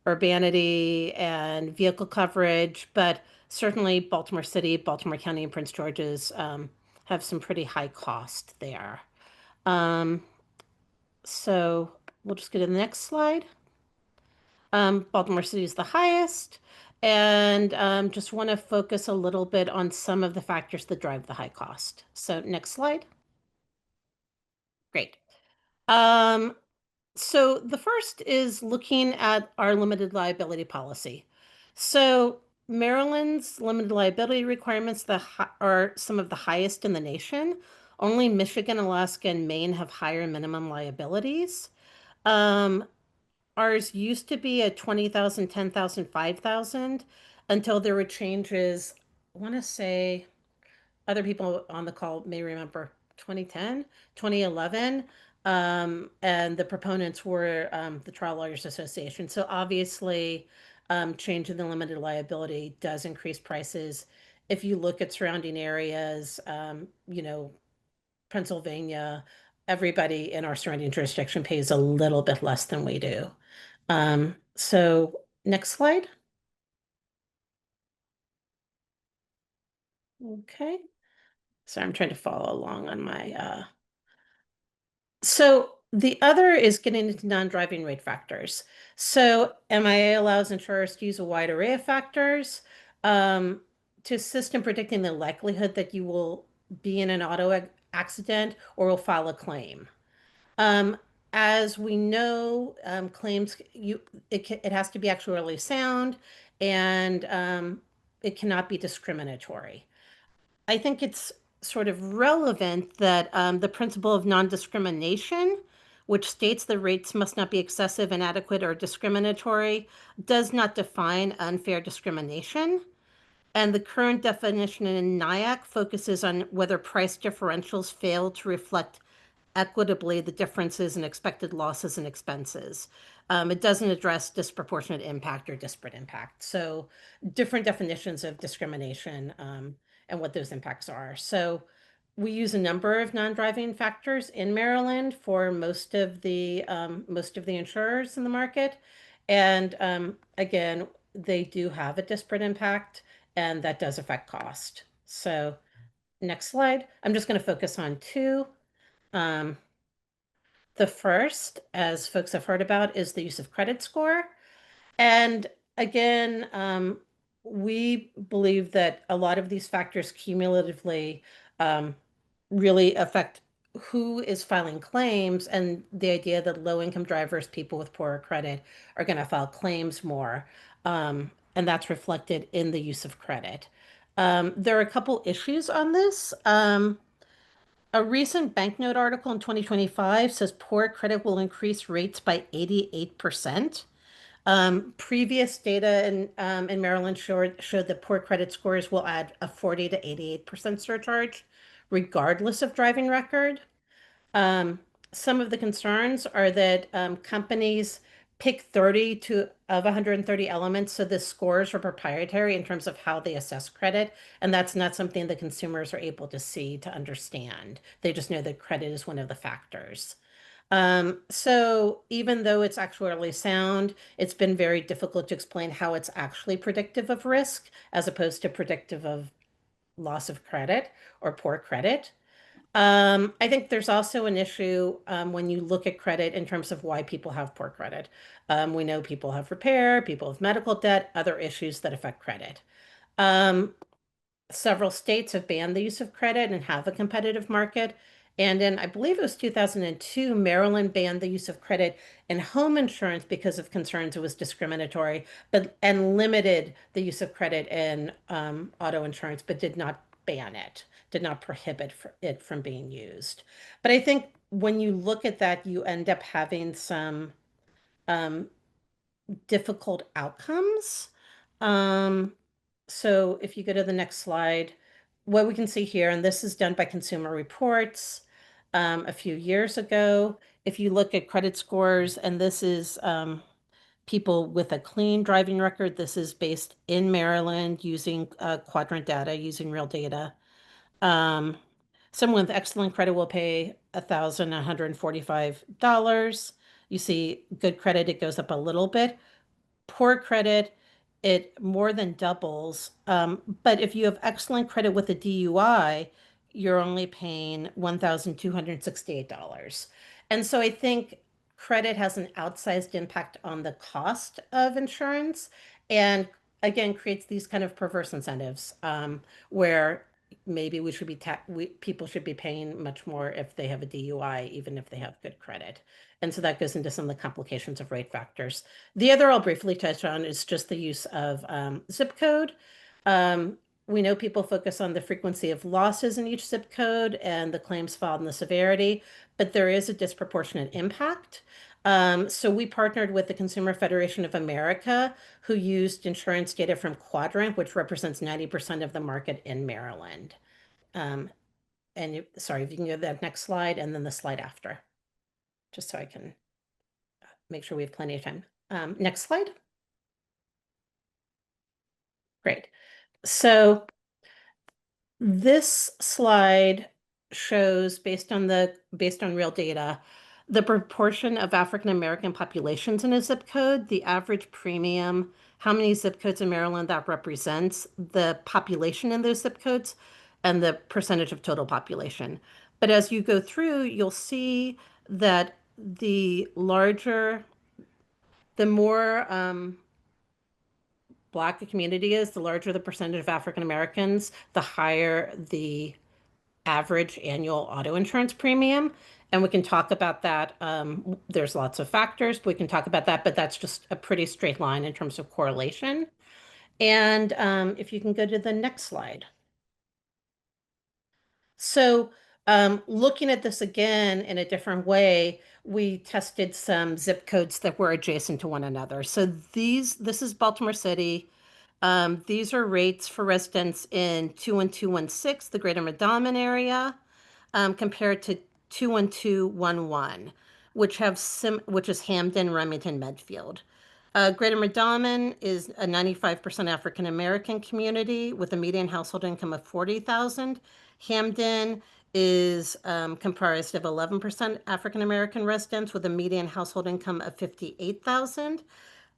urbanity and vehicle coverage, but certainly Baltimore City, Baltimore County, and Prince George's have some pretty high cost there. So we'll just go to the next slide. Baltimore City is the highest, and just want to focus a little bit on some of the factors that drive the high cost. So next slide. Great. So the first is looking at our limited liability policy. So Maryland's limited liability requirements are some of the highest in the nation. Only Michigan, Alaska, and Maine have higher minimum liabilities. Ours used to be at 20,000, 10,000, 5,000 until there were changes. I want to say other people on the call may remember 2010, 2011. And the proponents were the Trial Lawyers Association. So obviously, changing the limited liability does increase prices. If you look at surrounding areas, Pennsylvania, everybody in our surrounding jurisdiction pays a little bit less than we do. So next slide. Okay. So I'm trying to follow along on my So the other is getting into non-driving rate factors. So MIA allows insurers to use a wide array of factors to assist in predicting the likelihood that you will be in an auto accident or will file a claim. As we know, claims it has to be actuarially sound, and it cannot be discriminatory. I think it's sort of relevant that the principle of non-discrimination, which states the rates must not be excessive, inadequate, or discriminatory, does not define unfair discrimination. And the current definition in NIAC focuses on whether price differentials fail to reflect equitably the differences in expected losses and expenses. It doesn't address disproportionate impact or disparate impact. So different definitions of discrimination and what those impacts are. So we use a number of non-driving factors in Maryland for most of the insurers in the market. And again, they do have a disparate impact, and that does affect cost. So next slide. I'm just going to focus on two. The first, as folks have heard about, is the use of credit score. And again, we believe that a lot of these factors cumulatively really affect who is filing claims, and the idea that low-income drivers, people with poorer credit, are going to file claims more. And that's reflected in the use of credit. There are a couple issues on this. A recent banknote article in 2025 says poor credit will increase rates by 88%. Previous data in Maryland showed that poor credit scores will add a 40 to 88% surcharge, regardless of driving record. Some of the concerns are that companies pick 30 of 130 elements, so the scores are proprietary in terms of how they assess credit, and that's not something that consumers are able to see to understand. They just know that credit is one of the factors. So even though it's actuarially sound, it's been very difficult to explain how it's actually predictive of risk as opposed to predictive of loss of credit or poor credit. I think there's also an issue when you look at credit in terms of why people have poor credit. We know people have repair, people have medical debt, other issues that affect credit. Several states have banned the use of credit and have a competitive market. And in, I believe it was 2002, Maryland banned the use of credit in home insurance because of concerns it was discriminatory, and limited the use of credit in auto insurance, but did not ban it, did not prohibit it from being used. But I think when you look at that, you end up having some um, difficult outcomes. Um, so if you go to the next slide, what we can see here, and this is done by Consumer Reports a few years ago. If you look at credit scores, and this is people with a clean driving record, this is based in Maryland using quadrant data, using real data. Someone with excellent credit will pay $1,145. You see good credit, it goes up a little bit. Poor credit, it more than doubles. But if you have excellent credit with a DUI, you're only paying $1,268. And so I think credit has an outsized impact on the cost of insurance, and again creates these kind of perverse incentives where maybe people should be paying much more if they have a DUI, even if they have good credit. And so that goes into some of the complications of rate factors. The other I'll briefly touch on is just the use of zip code. We know people focus on the frequency of losses in each zip code and the claims filed and the severity, but there is a disproportionate impact. So we partnered with the Consumer Federation of America, who used insurance data from Quadrant, which represents 90% of the market in Maryland. Sorry, if you can go to that next slide and then the slide after, just so I can make sure we have plenty of time. Next slide. Great. So this slide shows, based on real data, the proportion of African American populations in a zip code, the average premium, how many zip codes in Maryland that represents, the population in those zip codes, and the percentage of total population. But as you go through, you'll see that the more Black the community is, the larger the percentage of African Americans, the higher the average annual auto insurance premium. And we can talk about that. There's lots of factors, but we can talk about that, but that's just a pretty straight line in terms of correlation. And if you can go to the next slide. So looking at this again in a different way, we tested some zip codes that were adjacent to one another. So this is Baltimore City. These are rates for residents in 21216, the Greater Medallion area, compared to 21211, which is Hamden, Remington, Medfield. Greater Medallion is a 95% African American community with a median household income of 40,000. Hamden is comprised of 11% African American residents with a median household income of 58,000.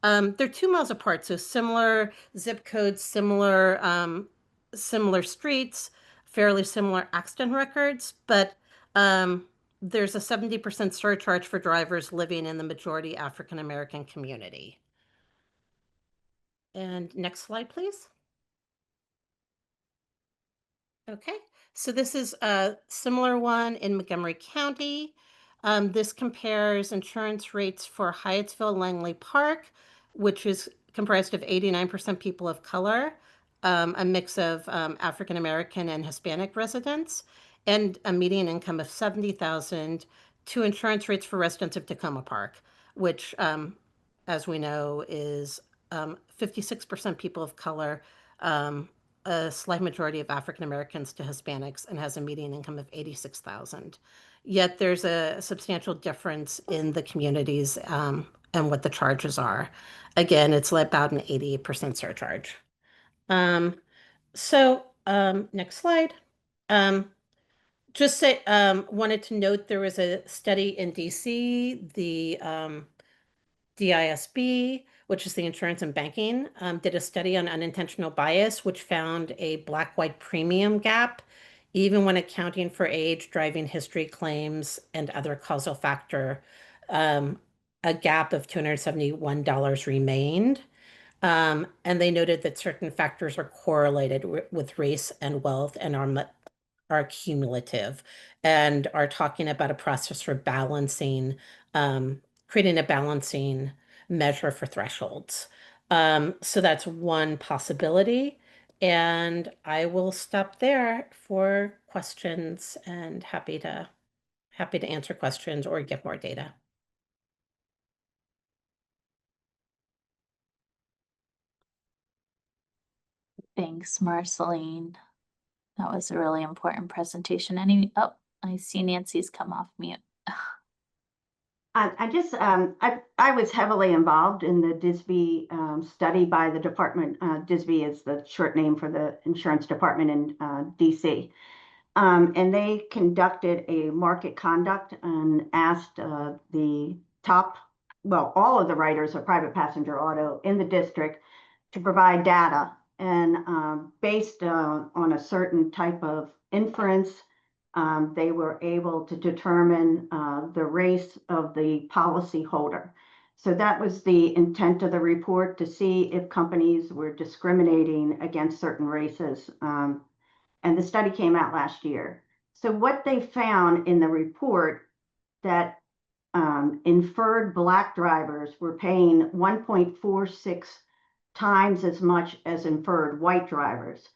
They're 2 miles apart, so similar zip codes, similar streets, fairly similar accident records, but there's a 70% surcharge for drivers living in the majority African American community. And next slide, please. Okay, so this is a similar one in Montgomery County. This compares insurance rates for Hyattsville Langley Park, which is comprised of 89% people of color, a mix of African American and Hispanic residents, and a median income of 70,000, to insurance rates for residents of Tacoma Park, which, as we know, is 56% people of color, a slight majority of African Americans to Hispanics, and has a median income of 86,000. Yet there's a substantial difference in the communities and what the charges are. Again, it's about an 88% surcharge. Next slide. Wanted to note there was a study in DC, the DISB, which is the Insurance and Banking, did a study on unintentional bias, which found a black-white premium gap, even when accounting for age, driving history claims, and other causal factor. A gap of $271 remained. And they noted that certain factors are correlated with race and wealth and are are cumulative and are talking about a process for balancing, creating a balancing measure for thresholds. So that's one possibility. And I will stop there for questions and happy to answer questions or get more data. Thanks, Marceline. That was a really important presentation. Oh, I see Nancy's come off mute. I was heavily involved in the DISB study by the department. DISB is the short name for the insurance department in DC. And they conducted a market conduct and asked all of the writers of private passenger auto in the district to provide data. And based on a certain type of inference, they were able to determine the race of the policy holder. So that was the intent of the report, to see if companies were discriminating against certain races. And the study came out last year. So what they found in the report, that inferred Black drivers were paying 1.46 times as much as inferred white drivers,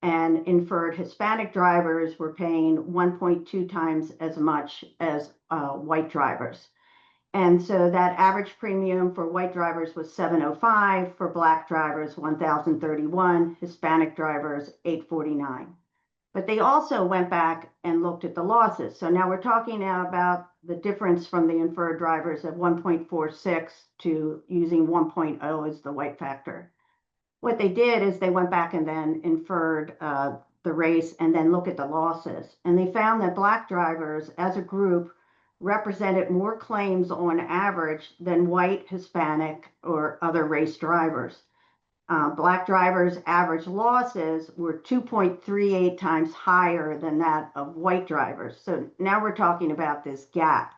and inferred Hispanic drivers were paying 1.2 times as much as white drivers. And so that average premium for white drivers was $705, for Black drivers $1,031, Hispanic drivers $849. But they also went back and looked at the losses. So now we're talking now about the difference from the inferred drivers of 1.46 to using 1.0 as the white factor. What they did is they went back and then inferred the race and then look at the losses. And they found that Black drivers as a group represented more claims on average than white, Hispanic, or other race drivers. Black drivers' average losses were 2.38 times higher than that of white drivers. So now we're talking about this gap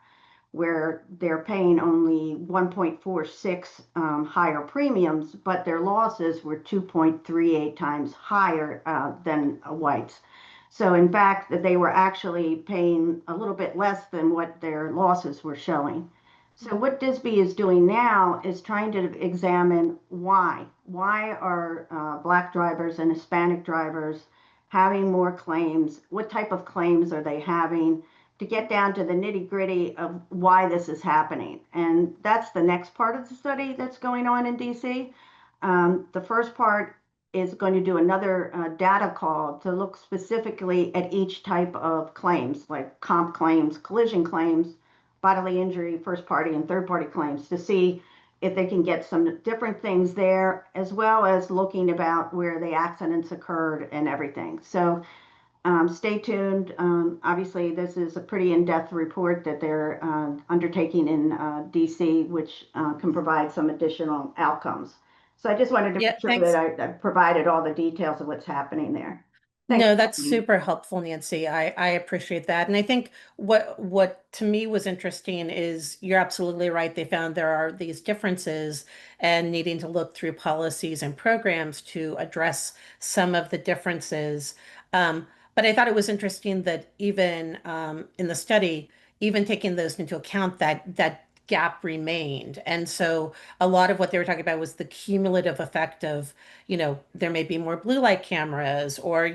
where they're paying only 1.46 higher premiums, but their losses were 2.38 times higher than whites. So in fact, they were actually paying a little bit less than what their losses were showing. So what DISB is doing now is trying to examine why. Why are Black drivers and Hispanic drivers having more claims? What type of claims are they having? To get down to the nitty-gritty of why this is happening. And that's the next part of the study that's going on in DC. The first part is going to do another data call to look specifically at each type of claims, like comp claims, collision claims, bodily injury, first party and third party claims, to see if they can get some different things there, as well as looking about where the accidents occurred and everything. So stay tuned. Obviously, this is a pretty in-depth report that they're undertaking in DC, which can provide some additional outcomes. So I just wanted to make sure thanks. that I provided all the details of what's happening there. No, that's super helpful, Nancy. I appreciate that. And I think what to me was interesting is you're absolutely right. They found there are these differences and needing to look through policies and programs to address some of the differences. But I thought it was interesting that even in the study, even taking those into account, that gap remained. And so a lot of what they were talking about was the cumulative effect of, there may be more blue light cameras, or,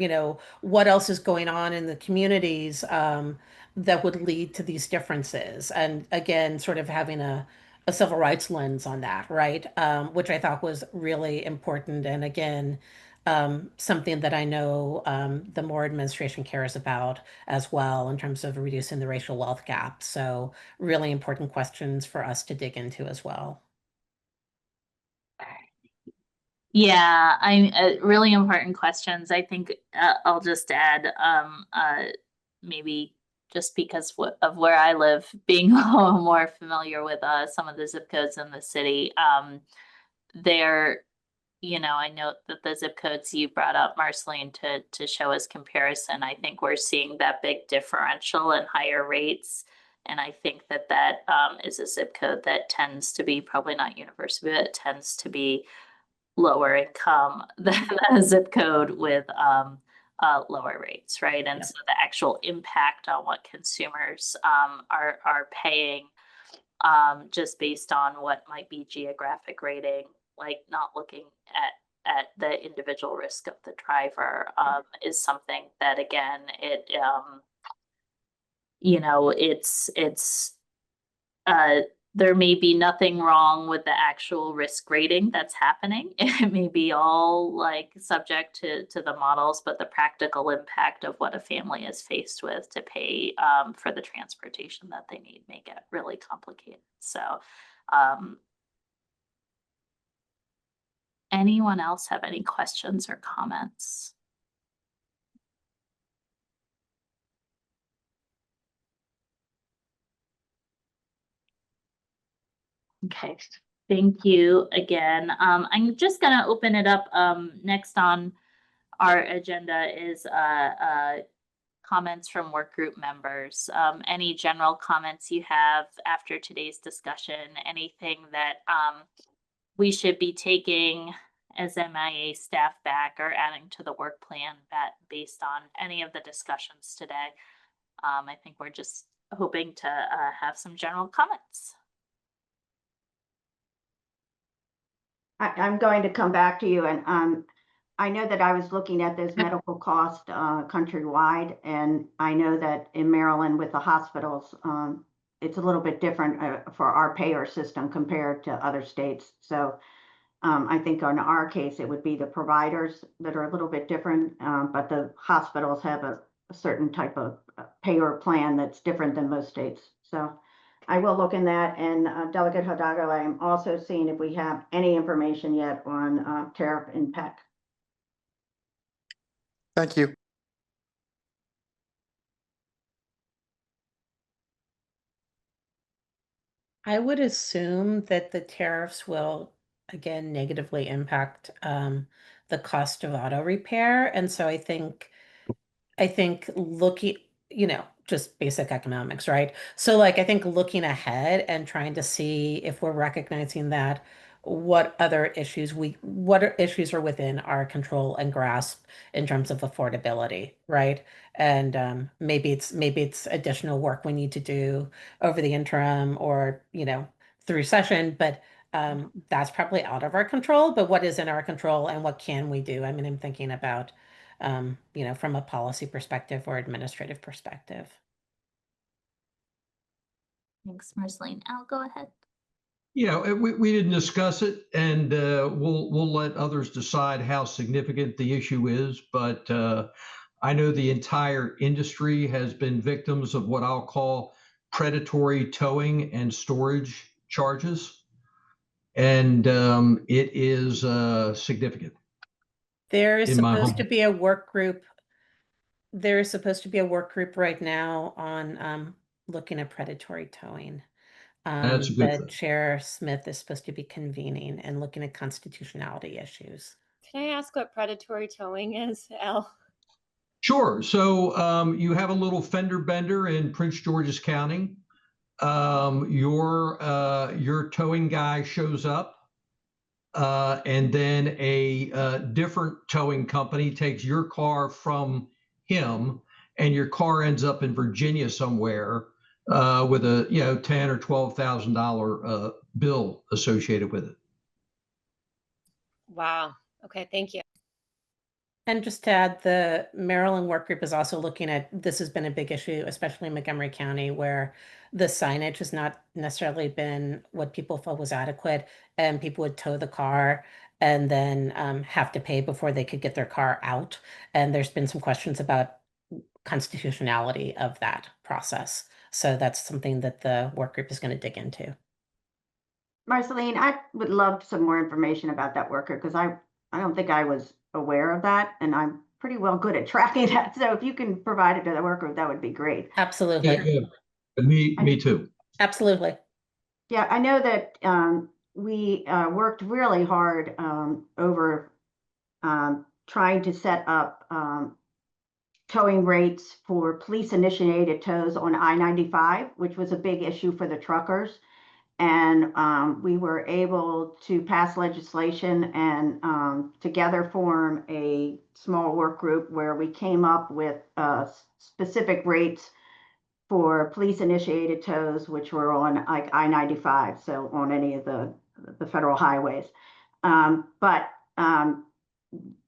what else is going on in the communities that would lead to these differences. And again, sort of having a civil rights lens on that, right? Which I thought was really important. And again, something that I know the Moore administration cares about as well in terms of reducing the racial wealth gap. So really important questions for us to dig into as well. Yeah, really important questions. I think I'll just add, maybe just because of where I live, being more familiar with some of the zip codes in the city, I note that the zip codes you brought up, Marceline, to show us comparison. I think we're seeing that big differential in higher rates. And I think that is a zip code that tends to be, probably not universal, but it tends to be lower income than a zip code with lower rates, right? And so the actual impact on what consumers are paying just based on what might be geographic rating, like not looking at the individual risk of the driver, is something that, again, it it's there may be nothing wrong with the actual risk rating that's happening. It may be all like subject to the models, but the practical impact of what a family is faced with to pay for the transportation that they need may get really complicated. So anyone else have any questions or comments? Okay, thank you again. I'm just gonna open it up. Next on our agenda is comments from work group members. Any general comments you have after today's discussion, anything that we should be taking as MIA staff back or adding to the work plan that based on any of the discussions today. I think we're just hoping to have some general comments. I'm going to come back to you, and I know that I was looking at this medical cost countrywide, and I know that in Maryland with the hospitals, it's a little bit different for our payer system compared to other states. So I think in our case, it would be the providers that are a little bit different, but the hospitals have a certain type of payer plan that's different than most states. So I will look in that. And Delegate Hidalgo, I am also seeing if we have any information yet on tariff impact. Thank you. I would assume that the tariffs will again negatively impact the cost of auto repair. And so I think looking, just basic economics, right? So like I think looking ahead and trying to see if we're recognizing that what issues are within our control and grasp in terms of affordability, right? And maybe it's additional work we need to do over the interim or through session, but that's probably out of our control. But what is in our control and what can we do? I mean, I'm thinking about from a policy perspective or administrative perspective. Thanks, Marceline. Al, go ahead. We didn't discuss it, and we'll let others decide how significant the issue is. But I know the entire industry has been victims of what I'll call predatory towing and storage charges, and it is significant. There is supposed to be a work group. There is supposed to be a work group right now on looking at predatory towing. That's a good thing. Chair Smith is supposed to be convening and looking at constitutionality issues. Can I ask what predatory towing is, Al? Sure. So you have a little fender bender in Prince George's County. Your towing guy shows up, and then a different towing company takes your car from him, and your car ends up in Virginia somewhere with a $10,000 or $12,000 bill associated with it. Wow. Okay, thank you. And just to add, the Maryland work group is also looking at, this has been a big issue, especially in Montgomery County, where the signage has not necessarily been what people felt was adequate, and people would tow the car and then have to pay before they could get their car out. And there's been some questions about constitutionality of that process. So that's something that the work group is going to dig into. Marceline, I would love some more information about that worker, because I don't think I was aware of that, and I'm pretty well good at tracking that. So if you can provide it to the work group, that would be great. Absolutely. Yeah. Me too. Absolutely. Yeah, I know that we worked really hard over trying to set up towing rates for police initiated tows on I-95, which was a big issue for the truckers. And we were able to pass legislation and together form a small work group where we came up with specific rates for police initiated tows, which were on like I-95, so on any of the federal highways. But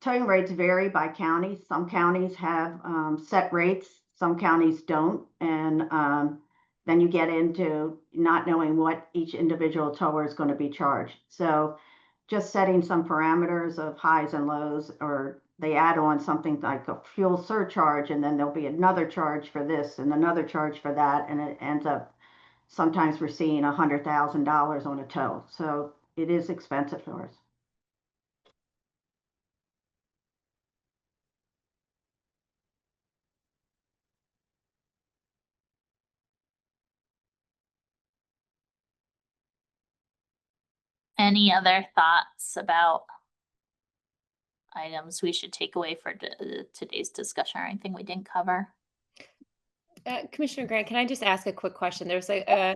towing rates vary by county. Some counties have set rates, some counties don't, and then you get into not knowing what each individual tower is going to be charged. So just setting some parameters of highs and lows, or they add on something like a fuel surcharge, and then there'll be another charge for this and another charge for that, and it ends up, sometimes we're seeing $100,000 on a tow. So it is expensive for us. Any other thoughts about items we should take away for today's discussion, or anything we didn't cover? Commissioner Grant, can I just ask a quick question? There's a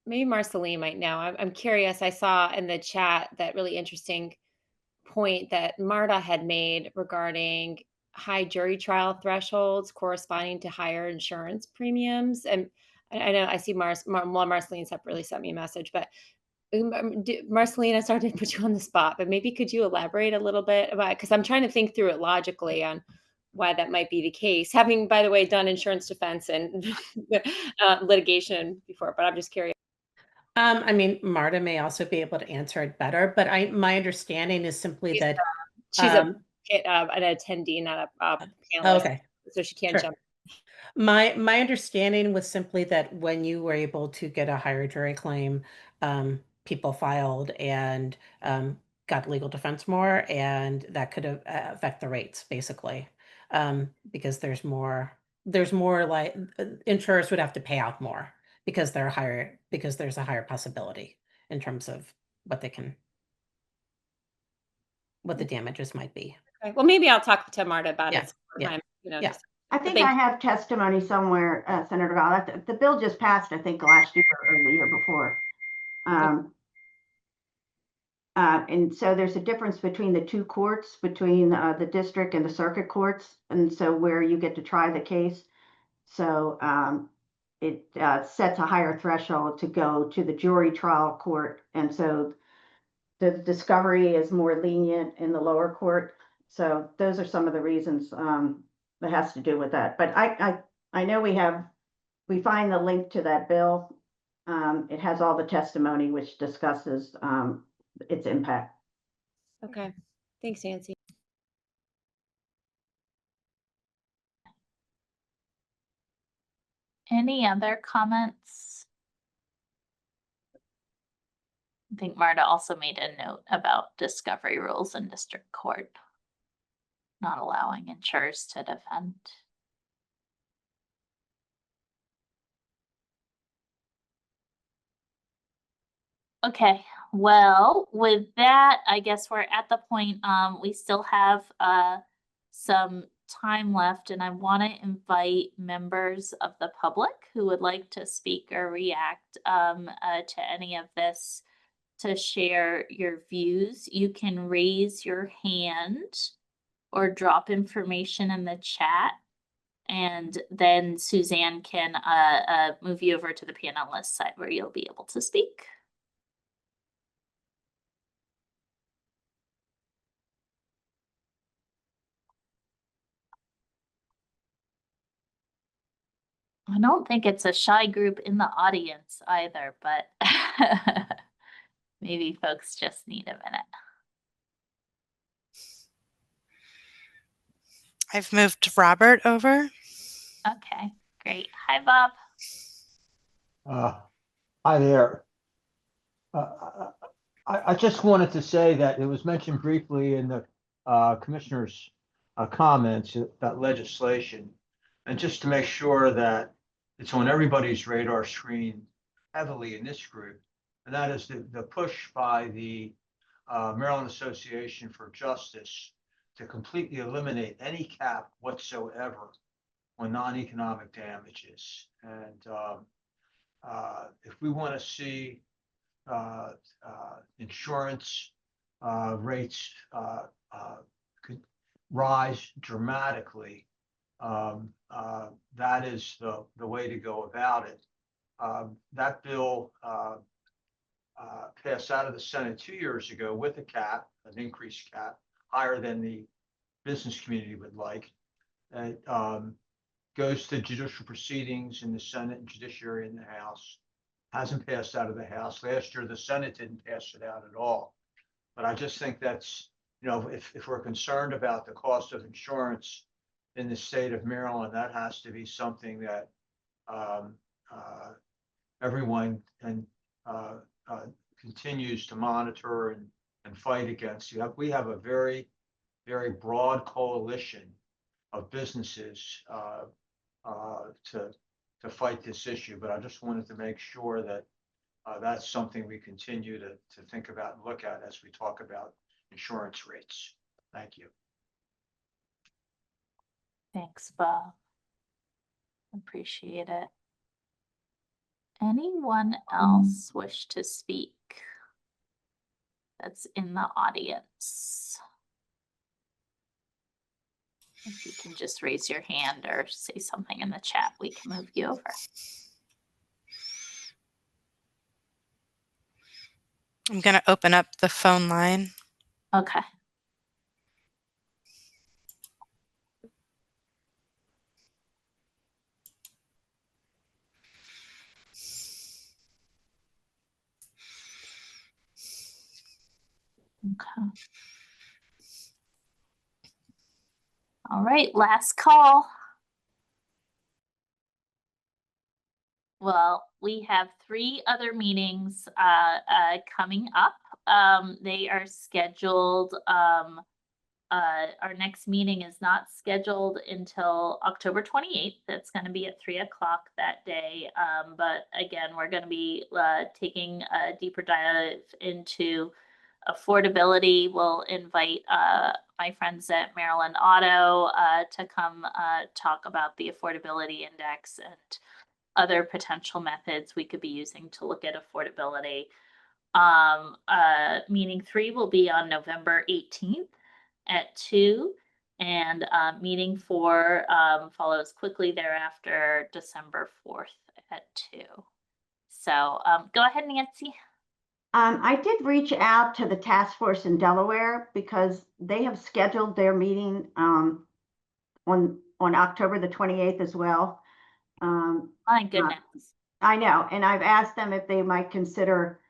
maybe Marceline might know. I'm curious. I saw in the chat that really interesting point that Marta had made regarding high jury trial thresholds corresponding to higher insurance premiums. And I know I see Marceline separately sent me a message, but Marceline, I started to put you on the spot, but maybe could you elaborate a little bit about it? Because I'm trying to think through it logically on why that might be the case. Having, by the way, done insurance defense and litigation before, but I'm just curious. I mean, Marta may also be able to answer it better, but my understanding is simply that she's an attendee, not a panelist. Okay, So she can't sure. jump. My understanding was simply that when you were able to get a higher jury claim, people filed and got legal defense more, and that could affect the rates basically, because there's more like insurers would have to pay out more because they're higher, because there's a higher possibility in terms of what the damages might be. Okay. Well, maybe I'll talk to Marta about Yeah, it yeah, sometime, yeah. just- I think I have testimony somewhere, Senator Gall. The bill just passed, I think, last year or the year before. And so there's a difference between the two courts, between the district and the circuit courts, and so where you get to try the case. So it sets a higher threshold to go to the jury trial court, and so the discovery is more lenient in the lower court. So those are some of the reasons that has to do with that. But I know we find the link to that bill. It has all the testimony which discusses its impact. Okay. Thanks, Nancy. Any other comments? I think Marta also made a note about discovery rules in district court, not allowing insurers to defend. Okay, well, with that, I guess we're at the point, we still have some time left, and I want to invite members of the public who would like to speak or react to any of this to share your views. You can raise your hand or drop information in the chat, and then Suzanne can move you over to the panelist side where you'll be able to speak. I don't think it's a shy group in the audience either, but maybe folks just need a minute. I've moved Robert over. Okay, great. Hi, Bob. Hi there. I just wanted to say that it was mentioned briefly in the commissioner's comments about legislation, and just to make sure that it's on everybody's radar screen heavily in this group, and that is the push by the Maryland Association for Justice to completely eliminate any cap whatsoever on non-economic damages. And if we want to see insurance rates could rise dramatically, that is the way to go about it. That bill passed out of the Senate 2 years ago with a cap, an increased cap, higher than the business community would like. It goes to judicial proceedings in the Senate and Judiciary in the House. Hasn't passed out of the House. Last year, the Senate didn't pass it out at all. But I just think that's, if we're concerned about the cost of insurance in the state of Maryland, that has to be something that everyone continues to monitor and fight against. We have a very, very broad coalition of businesses to fight this issue, but I just wanted to make sure that that's something we continue to think about and look at as we talk about insurance rates. Thank you. Thanks, Bob. Appreciate it. Anyone else wish to speak that's in the audience? If you can just raise your hand or say something in the chat, we can move you over. I'm going to open up the phone line. Okay. Okay. All right, last call. Well, we have 3 other meetings coming up. They are scheduled. Our next meeting is not scheduled until October 28th. That's going to be at 3 o'clock that day. But again, we're going to be taking a deeper dive into affordability. We'll invite my friends at Maryland Auto to come talk about the affordability index and other potential methods we could be using to look at affordability. Meeting 3 will be on November 18th at 2, and meeting 4 follows quickly thereafter, December 4th at 2. So go ahead, Nancy. I did reach out to the task force in Delaware because they have scheduled their meeting on October the 28th as well. My goodness. I know, and I've asked them if they might consider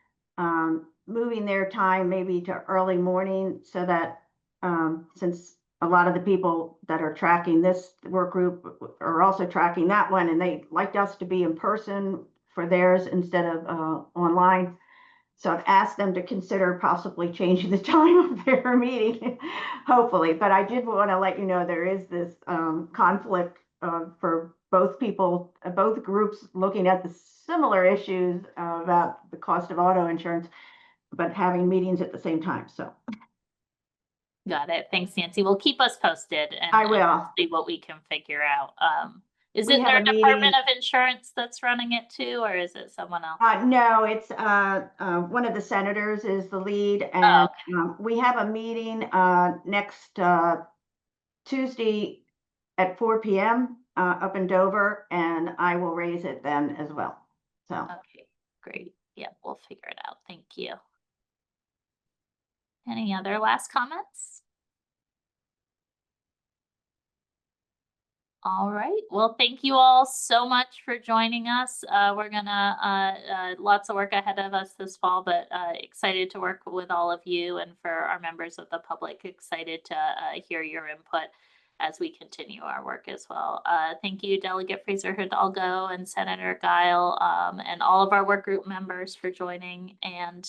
moving their time maybe to early morning so that since a lot of the people that are tracking this work group are also tracking that one, and they liked us to be in person for theirs instead of online. So I've asked them to consider possibly changing the time of their meeting, hopefully. But I did want to let you know there is this conflict for both people, both groups looking at the similar issues about the cost of auto insurance, but having meetings at the same time. So. Got it. Thanks, Nancy. Well, keep us posted and I will see what we can figure out. Is We it have their a meeting- Department of Insurance that's running it too, or is it someone else? No, it's one of the senators is the lead, and we have a meeting next Tuesday at 4 p.m. Up in Dover, and I will raise it then as well. So Okay, great. Yeah, we'll figure it out. Thank you. Any other last comments? All right. Well, thank you all so much for joining us. We're gonna lots of work ahead of us this fall, but excited to work with all of you, and for our members of the public, excited to hear your input as we continue our work as well. Thank you, Delegate Fraser Hidalgo and Senator Guile, and all of our work group members for joining, and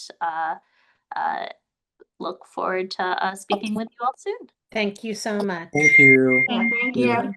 look forward to speaking with you all soon. Thank you so much. Thank you. thank you.